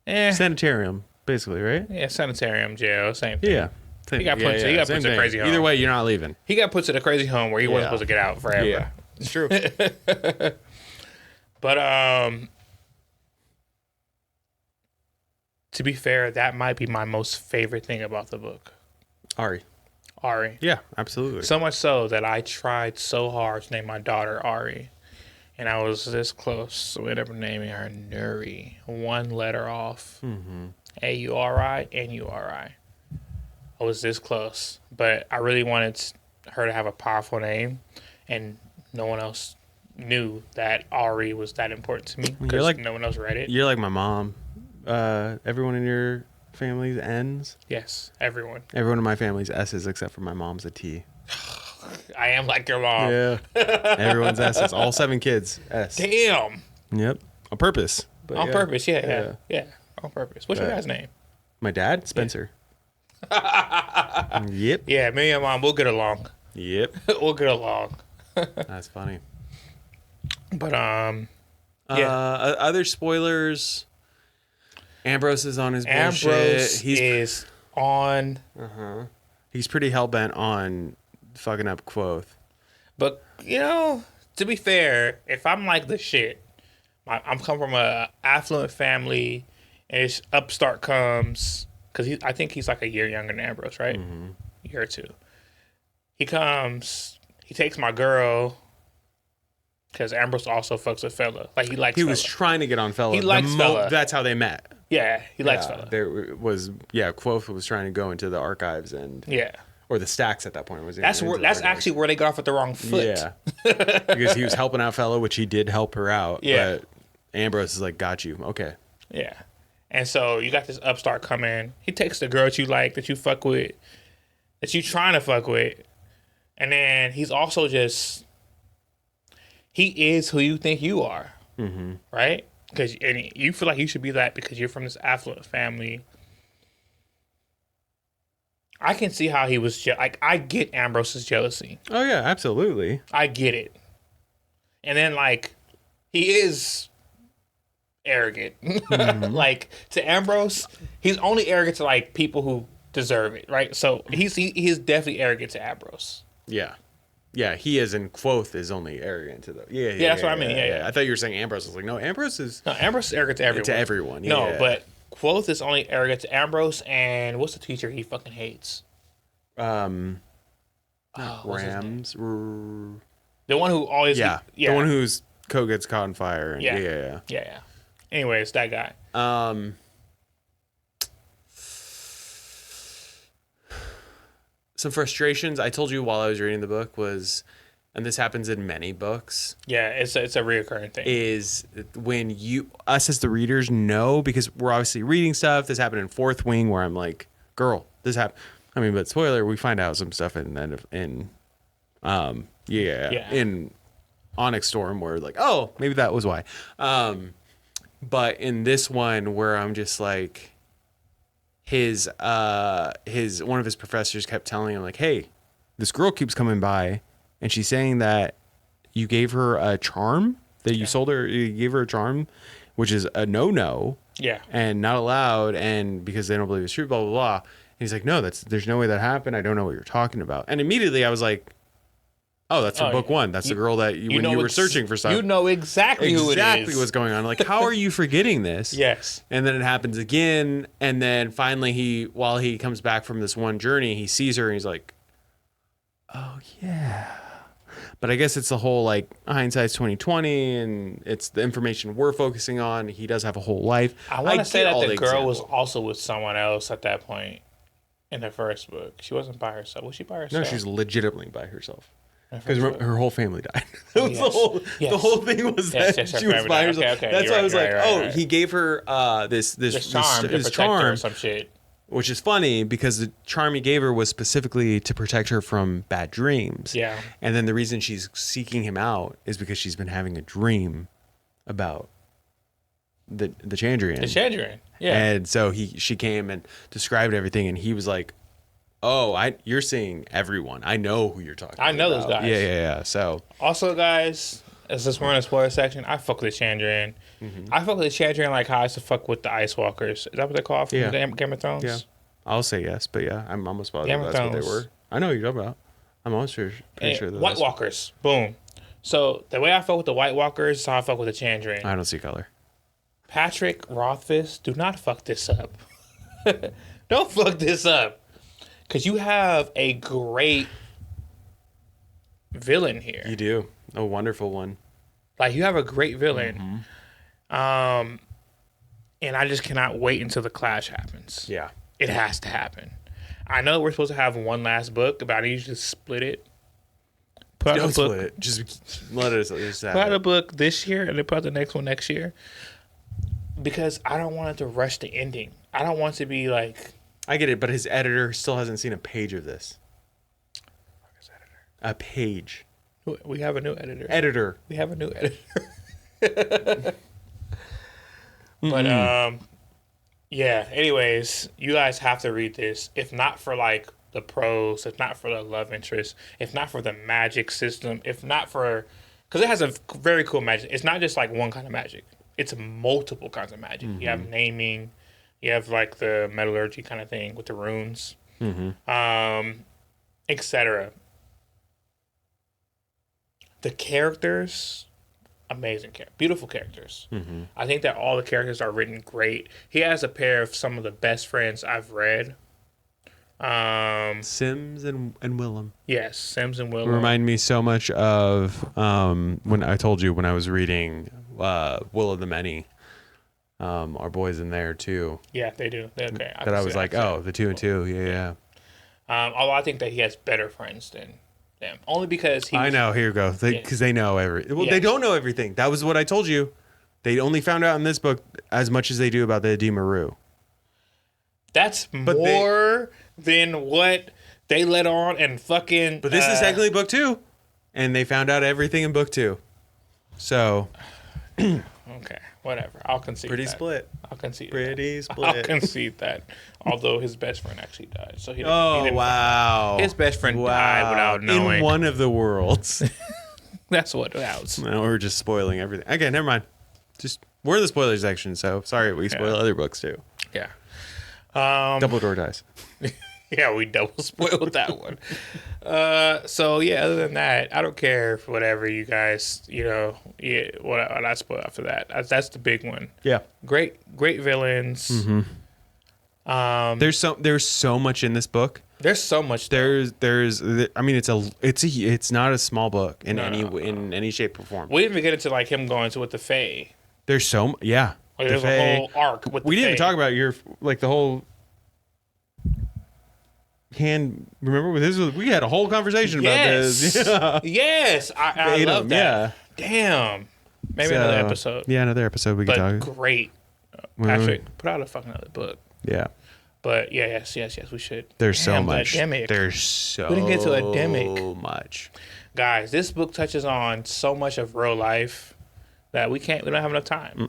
[SPEAKER 1] Sanitarium, basically, right?
[SPEAKER 2] Yeah, sanitarium, jail, same thing.
[SPEAKER 1] Yeah.
[SPEAKER 2] He got put to a crazy home.
[SPEAKER 1] Either way, you're not leaving.
[SPEAKER 2] He got put to the crazy home where he wasn't supposed to get out forever.
[SPEAKER 1] Yeah, it's true.
[SPEAKER 2] But to be fair, that might be my most favorite thing about the book.
[SPEAKER 1] Ari.
[SPEAKER 2] Yeah,
[SPEAKER 1] absolutely.
[SPEAKER 2] So much so that I tried so hard to name my daughter Ari. And I was this close, so we ended up naming her Nuri. One letter off. Mm-hmm. A-U-R-I, N-U-R-I. I was this close. But I really wanted her to have a powerful name. And no one else knew that Ari was that important to me. Because no one else read it.
[SPEAKER 1] You're like my mom. Everyone in your family's N's?
[SPEAKER 2] Yes, everyone.
[SPEAKER 1] Everyone in my family's S's except for my mom's a T.
[SPEAKER 2] I am like your mom.
[SPEAKER 1] Yeah. Everyone's S's. All 7 kids. S.
[SPEAKER 2] Damn.
[SPEAKER 1] Yep. On purpose.
[SPEAKER 2] On purpose, yeah. On purpose. What's your guy's name?
[SPEAKER 1] My dad? Spencer. Yeah. Yep.
[SPEAKER 2] Yeah, me and mom, we'll get along.
[SPEAKER 1] Yep.
[SPEAKER 2] We'll get along.
[SPEAKER 1] That's funny.
[SPEAKER 2] But
[SPEAKER 1] Other spoilers. Ambrose is on his
[SPEAKER 2] Ambrose
[SPEAKER 1] bullshit.
[SPEAKER 2] is on.
[SPEAKER 1] He's pretty hell bent on fucking up Kvothe.
[SPEAKER 2] But to be fair, if I'm like the shit, I'm come from a affluent family, and this upstart comes because I think he's like a year younger than Ambrose, right? A year or two. He comes, he takes my girl. Because Ambrose also fucks with Fella. Like, he likes
[SPEAKER 1] He
[SPEAKER 2] Fella.
[SPEAKER 1] was trying to get on Fella.
[SPEAKER 2] He likes Fella.
[SPEAKER 1] That's how they met.
[SPEAKER 2] Yeah, he likes Fella.
[SPEAKER 1] Kvothe was trying to go into the archives or the stacks at that point.
[SPEAKER 2] That's actually where they got off at the wrong foot.
[SPEAKER 1] Yeah. Because he was helping out Fella, which he did help her out.
[SPEAKER 2] Yeah.
[SPEAKER 1] But Ambrose is like, got you. Okay.
[SPEAKER 2] Yeah. And so you got this upstart coming. He takes the girl that you like, that you fuck with, that you trying to fuck with. And then he's also just... He is who you think you are, right? Because you feel like you should be that because you're from this affluent family. I can see how he was like. I get Ambrose's jealousy.
[SPEAKER 1] Oh yeah, absolutely.
[SPEAKER 2] I get it. And then like, he is arrogant. Like to Ambrose, he's only arrogant to like people who deserve it, right? So he's definitely arrogant to Ambrose.
[SPEAKER 1] Yeah. Yeah, he is, and Kvothe is only arrogant to them. Yeah,
[SPEAKER 2] that's what I mean. Yeah.
[SPEAKER 1] I thought you were saying Ambrose. I was like, no, Ambrose is
[SPEAKER 2] arrogant to everyone.
[SPEAKER 1] To everyone. Yeah.
[SPEAKER 2] No, but Kvothe is only arrogant to Ambrose, and what's the teacher he fucking hates?
[SPEAKER 1] Rams.
[SPEAKER 2] The one who always
[SPEAKER 1] the one who's gets caught on fire. And,
[SPEAKER 2] yeah. Anyways, that guy.
[SPEAKER 1] Some frustrations I told you while I was reading the book was, and this happens in many books.
[SPEAKER 2] Yeah, it's a reoccurring thing.
[SPEAKER 1] Is when us as the readers know, because we're obviously reading stuff. This happened in Fourth Wing, where I'm like, girl, this happened. I mean, but spoiler, we find out some stuff in Onyx Storm, where like, oh, maybe that was why. But in this one, where I'm just like, his one of his professors kept telling him like, hey, this girl keeps coming by and she's saying that you gave her a charm, that you sold her, you gave her a charm, which is a no and not allowed, and because they don't believe it's true, blah blah blah. And he's like, no, there's no way that happened. I don't know what you're talking about. And immediately I was like, oh, that's from book one. That's the girl that when you were searching for stuff.
[SPEAKER 2] You know exactly who it is.
[SPEAKER 1] Exactly what's going on. Like, how are you forgetting this?
[SPEAKER 2] Yes.
[SPEAKER 1] And then it happens again. And then finally, while he comes back from this one journey, he sees her and he's like, oh, yeah. But I guess it's the whole, like, hindsight's 2020, and it's the information we're focusing on. He does have a whole life.
[SPEAKER 2] I want to say that the girl was also with someone else at that point in the first book. She wasn't by herself. Was she by herself?
[SPEAKER 1] No, she's legitimately by herself. Because her whole family died. The whole thing was that she was by herself.
[SPEAKER 2] Okay,
[SPEAKER 1] that's why I was like, he gave her this
[SPEAKER 2] charm to protect her or some shit.
[SPEAKER 1] Which is funny because the charm he gave her was specifically to protect her from bad dreams.
[SPEAKER 2] Yeah.
[SPEAKER 1] And then the reason she's seeking him out is because she's been having a dream about the Chandrian.
[SPEAKER 2] The Chandrian, yeah.
[SPEAKER 1] And so she came and described everything, and he was like, oh, you're seeing everyone. I know who you're talking about.
[SPEAKER 2] I know those guys.
[SPEAKER 1] Yeah. So
[SPEAKER 2] also, guys, as this we're in the spoiler section, I fuck with the Chandrian. I fuck with the Chandrian like how I used to fuck with the Ice Walkers. Is that what they call from Game of Thrones?
[SPEAKER 1] Yeah. I'll say yes, but yeah, I'm almost positive that's what they were. I know what you're talking about. I'm almost pretty sure that
[SPEAKER 2] White Walkers. Boom. So the way I fuck with the White Walkers is how I fuck with the Chandrian.
[SPEAKER 1] I don't see color.
[SPEAKER 2] Patrick Rothfuss, do not fuck this up. Don't fuck this up. Because you have a great villain here.
[SPEAKER 1] You do. A wonderful one.
[SPEAKER 2] Like, you have a great villain. And I just cannot wait until the clash happens.
[SPEAKER 1] Yeah.
[SPEAKER 2] It has to happen. I know we're supposed to have one last book, but I need you to split it.
[SPEAKER 1] Don't split it. Just let it just happen.
[SPEAKER 2] Put out a book this year and then put out the next one next year. Because I don't want it to rush the ending. I don't want it to be like...
[SPEAKER 1] I get it, but his editor still hasn't seen a page of this. A page.
[SPEAKER 2] We have a new editor. We have a new editor. But Yeah. Anyways, you guys have to read this. If not for like the prose, if not for the love interest, if not for the magic system, if not for, because it has a very cool magic. It's not just like one kind of magic. It's multiple kinds of magic. You have naming, you have like the metallurgy kind of thing with the runes, etc. The characters, amazing, beautiful characters. I think that all the characters are written great. He has a pair of some of the best friends I've read.
[SPEAKER 1] Sims and Willem
[SPEAKER 2] Yes, Sims and Willem.
[SPEAKER 1] remind me so much of when I told you when I was reading Will of the Many. Our boys in there too.
[SPEAKER 2] Yeah, they do. Okay.
[SPEAKER 1] That I was like, oh, the 2 and 2. Yeah.
[SPEAKER 2] Although I think that he has better friends than them, only because he.
[SPEAKER 1] I know. Here you go. Because they know everything. Well,
[SPEAKER 2] Yeah.
[SPEAKER 1] they don't know everything. That was what I told you. They only found out in this book as much as they do about the Adimaru.
[SPEAKER 2] That's
[SPEAKER 1] But
[SPEAKER 2] more than what they let on and fucking.
[SPEAKER 1] But this is technically book 2, and they found out everything in book 2. So
[SPEAKER 2] Okay, whatever. I'll concede.
[SPEAKER 1] pretty
[SPEAKER 2] that.
[SPEAKER 1] split.
[SPEAKER 2] I'll concede.
[SPEAKER 1] Pretty
[SPEAKER 2] I'll
[SPEAKER 1] split.
[SPEAKER 2] concede that. Although his best friend actually died, so he.
[SPEAKER 1] Oh,
[SPEAKER 2] didn't
[SPEAKER 1] wow.
[SPEAKER 2] His best friend died without knowing.
[SPEAKER 1] In one of the worlds.
[SPEAKER 2] That's what counts.
[SPEAKER 1] No, we're just spoiling everything. Okay, never mind. We're in the spoiler section, so sorry we spoil other books too.
[SPEAKER 2] Yeah.
[SPEAKER 1] Dumbledore dies.
[SPEAKER 2] Yeah, we double spoiled that one. So yeah, other than that, I don't care for whatever you guys, what I spoil after that. That's the big one.
[SPEAKER 1] Yeah.
[SPEAKER 2] Great
[SPEAKER 1] There's
[SPEAKER 2] villains.
[SPEAKER 1] so much in this book.
[SPEAKER 2] There's so much.
[SPEAKER 1] I mean, it's not a small book in any shape or form.
[SPEAKER 2] We didn't even get into like him going to with the Fae.
[SPEAKER 1] There's so yeah.
[SPEAKER 2] Like, there's a whole arc with.
[SPEAKER 1] We
[SPEAKER 2] the
[SPEAKER 1] didn't even
[SPEAKER 2] Fae.
[SPEAKER 1] talk about the whole hand. Remember this? We had a whole conversation about this. Yeah.
[SPEAKER 2] Yes, I love that.
[SPEAKER 1] Yeah.
[SPEAKER 2] Damn. Maybe another episode.
[SPEAKER 1] Yeah, another episode we could
[SPEAKER 2] But
[SPEAKER 1] talk.
[SPEAKER 2] great. Patrick, put out a fucking other book.
[SPEAKER 1] Yeah.
[SPEAKER 2] But yes, we should.
[SPEAKER 1] There's so
[SPEAKER 2] Damn, the
[SPEAKER 1] much.
[SPEAKER 2] Ademic.
[SPEAKER 1] There's so
[SPEAKER 2] We didn't get to Ademic.
[SPEAKER 1] much.
[SPEAKER 2] Guys, this book touches on so much of real life that we don't have enough time.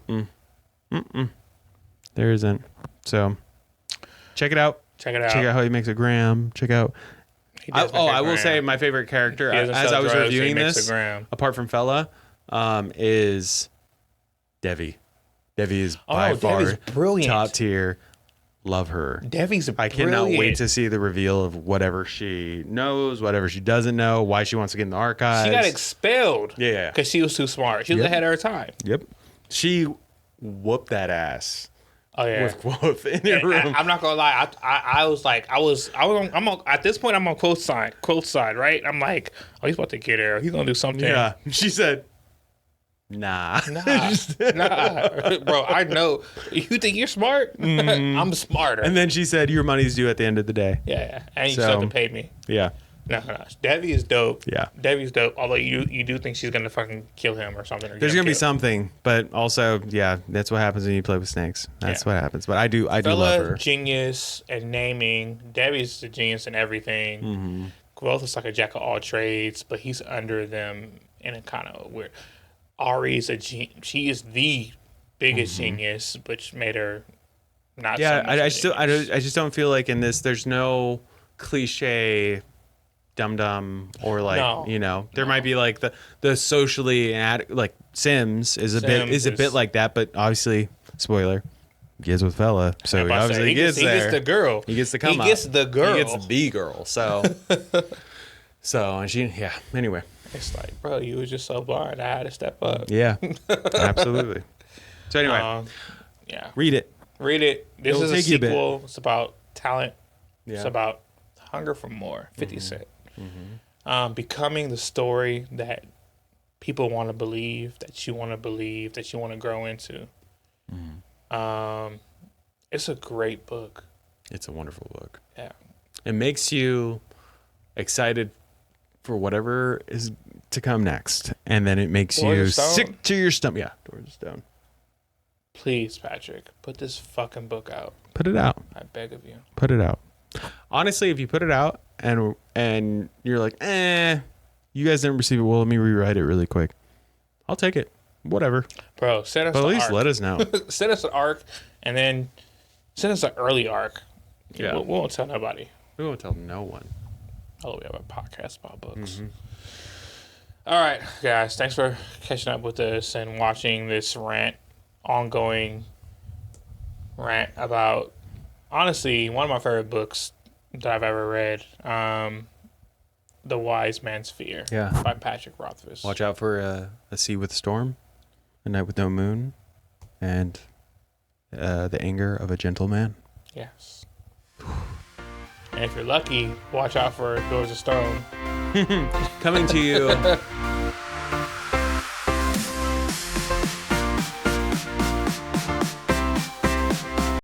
[SPEAKER 1] There isn't. So check it out.
[SPEAKER 2] Check it out.
[SPEAKER 1] Check out how he makes a gram. Check out.
[SPEAKER 2] He does make
[SPEAKER 1] I
[SPEAKER 2] a
[SPEAKER 1] will
[SPEAKER 2] gram.
[SPEAKER 1] say my favorite character
[SPEAKER 2] He doesn't
[SPEAKER 1] as
[SPEAKER 2] sell
[SPEAKER 1] I was
[SPEAKER 2] drugs, he
[SPEAKER 1] reviewing
[SPEAKER 2] makes
[SPEAKER 1] this,
[SPEAKER 2] a gram.
[SPEAKER 1] apart from Fella, is Devi. Devi is by far
[SPEAKER 2] Devi's brilliant.
[SPEAKER 1] top tier. Love her.
[SPEAKER 2] Devi's
[SPEAKER 1] I
[SPEAKER 2] brilliant.
[SPEAKER 1] cannot wait to see the reveal of whatever she knows, whatever she doesn't know, why she wants to get in the archives.
[SPEAKER 2] She got expelled.
[SPEAKER 1] Yeah.
[SPEAKER 2] Because she was too smart. She was ahead of her time.
[SPEAKER 1] Yep. She whooped that ass
[SPEAKER 2] Oh yeah.
[SPEAKER 1] with Kvothe in her room.
[SPEAKER 2] I'm not gonna lie. I'm on, at this point I'm on quote side, right? I'm like, oh, he's about to get her. He's gonna do something.
[SPEAKER 1] Yeah. She said, nah.
[SPEAKER 2] Nah, bro. I know. You think you're smart? I'm smarter.
[SPEAKER 1] And then she said, your money's due at the end of the day.
[SPEAKER 2] yeah, and you
[SPEAKER 1] So-
[SPEAKER 2] still have to pay me.
[SPEAKER 1] Yeah.
[SPEAKER 2] No. Devi is dope.
[SPEAKER 1] Yeah.
[SPEAKER 2] Devi's dope. Although you do think she's gonna fucking kill him or something. Or
[SPEAKER 1] There's
[SPEAKER 2] get him
[SPEAKER 1] gonna be
[SPEAKER 2] killed.
[SPEAKER 1] something, but also, yeah, that's what happens when you play with snakes. That's what happens. But I do love
[SPEAKER 2] Bella,
[SPEAKER 1] her.
[SPEAKER 2] genius and naming. Devi's the genius in everything. Kvothe is like a jack of all trades, but he's under them in a kind of weird. Ari's she is the biggest genius, which made her not.
[SPEAKER 1] Yeah,
[SPEAKER 2] so much
[SPEAKER 1] I
[SPEAKER 2] genius.
[SPEAKER 1] just don't feel like in this there's no cliche dum or like
[SPEAKER 2] No.
[SPEAKER 1] there might be like the socially like Sims is a bit like that, but obviously spoiler gets with Fella, so he obviously gets there.
[SPEAKER 2] He gets the girl.
[SPEAKER 1] He gets the come
[SPEAKER 2] He
[SPEAKER 1] up.
[SPEAKER 2] gets the girl.
[SPEAKER 1] He gets the girl. So and she anyway.
[SPEAKER 2] It's like, bro, you was just so blind. I had to step up.
[SPEAKER 1] Yeah, absolutely. So anyway,
[SPEAKER 2] Yeah.
[SPEAKER 1] read it.
[SPEAKER 2] Read it. This
[SPEAKER 1] It'll
[SPEAKER 2] is a
[SPEAKER 1] take you a bit.
[SPEAKER 2] sequel. It's about talent.
[SPEAKER 1] Yeah.
[SPEAKER 2] It's about hunger for more. 50 Cent. Becoming the story that people want to believe, that you want to grow into. It's a great book.
[SPEAKER 1] It's a wonderful book.
[SPEAKER 2] Yeah.
[SPEAKER 1] It makes you excited for whatever is to come next, and then it makes
[SPEAKER 2] Doors
[SPEAKER 1] you
[SPEAKER 2] of Stone?
[SPEAKER 1] sick to your stomach. Yeah, Doors of Stone.
[SPEAKER 2] Please, Patrick, put this fucking book out.
[SPEAKER 1] Put it out.
[SPEAKER 2] I beg of you.
[SPEAKER 1] Put it out. Honestly, if you put it out and you're like, you guys didn't receive it, well, let me rewrite it really quick. I'll take it. Whatever.
[SPEAKER 2] Bro, send us
[SPEAKER 1] But at
[SPEAKER 2] the
[SPEAKER 1] least
[SPEAKER 2] arc.
[SPEAKER 1] let us know.
[SPEAKER 2] Send us an arc, and then Since it's an early arc,
[SPEAKER 1] Yeah.
[SPEAKER 2] we won't tell nobody.
[SPEAKER 1] We won't tell no one.
[SPEAKER 2] Oh, we have a podcast about books. All right, guys. Thanks for catching up with us and watching this ongoing rant about, honestly, one of my favorite books that I've ever read, The Wise Man's Fear by Patrick Rothfuss.
[SPEAKER 1] Watch out for A Sea with Storm, A Night with No Moon, and The Anger of a Gentleman.
[SPEAKER 2] Yes. And if you're lucky, watch out for Doors of Stone.
[SPEAKER 1] Coming to you.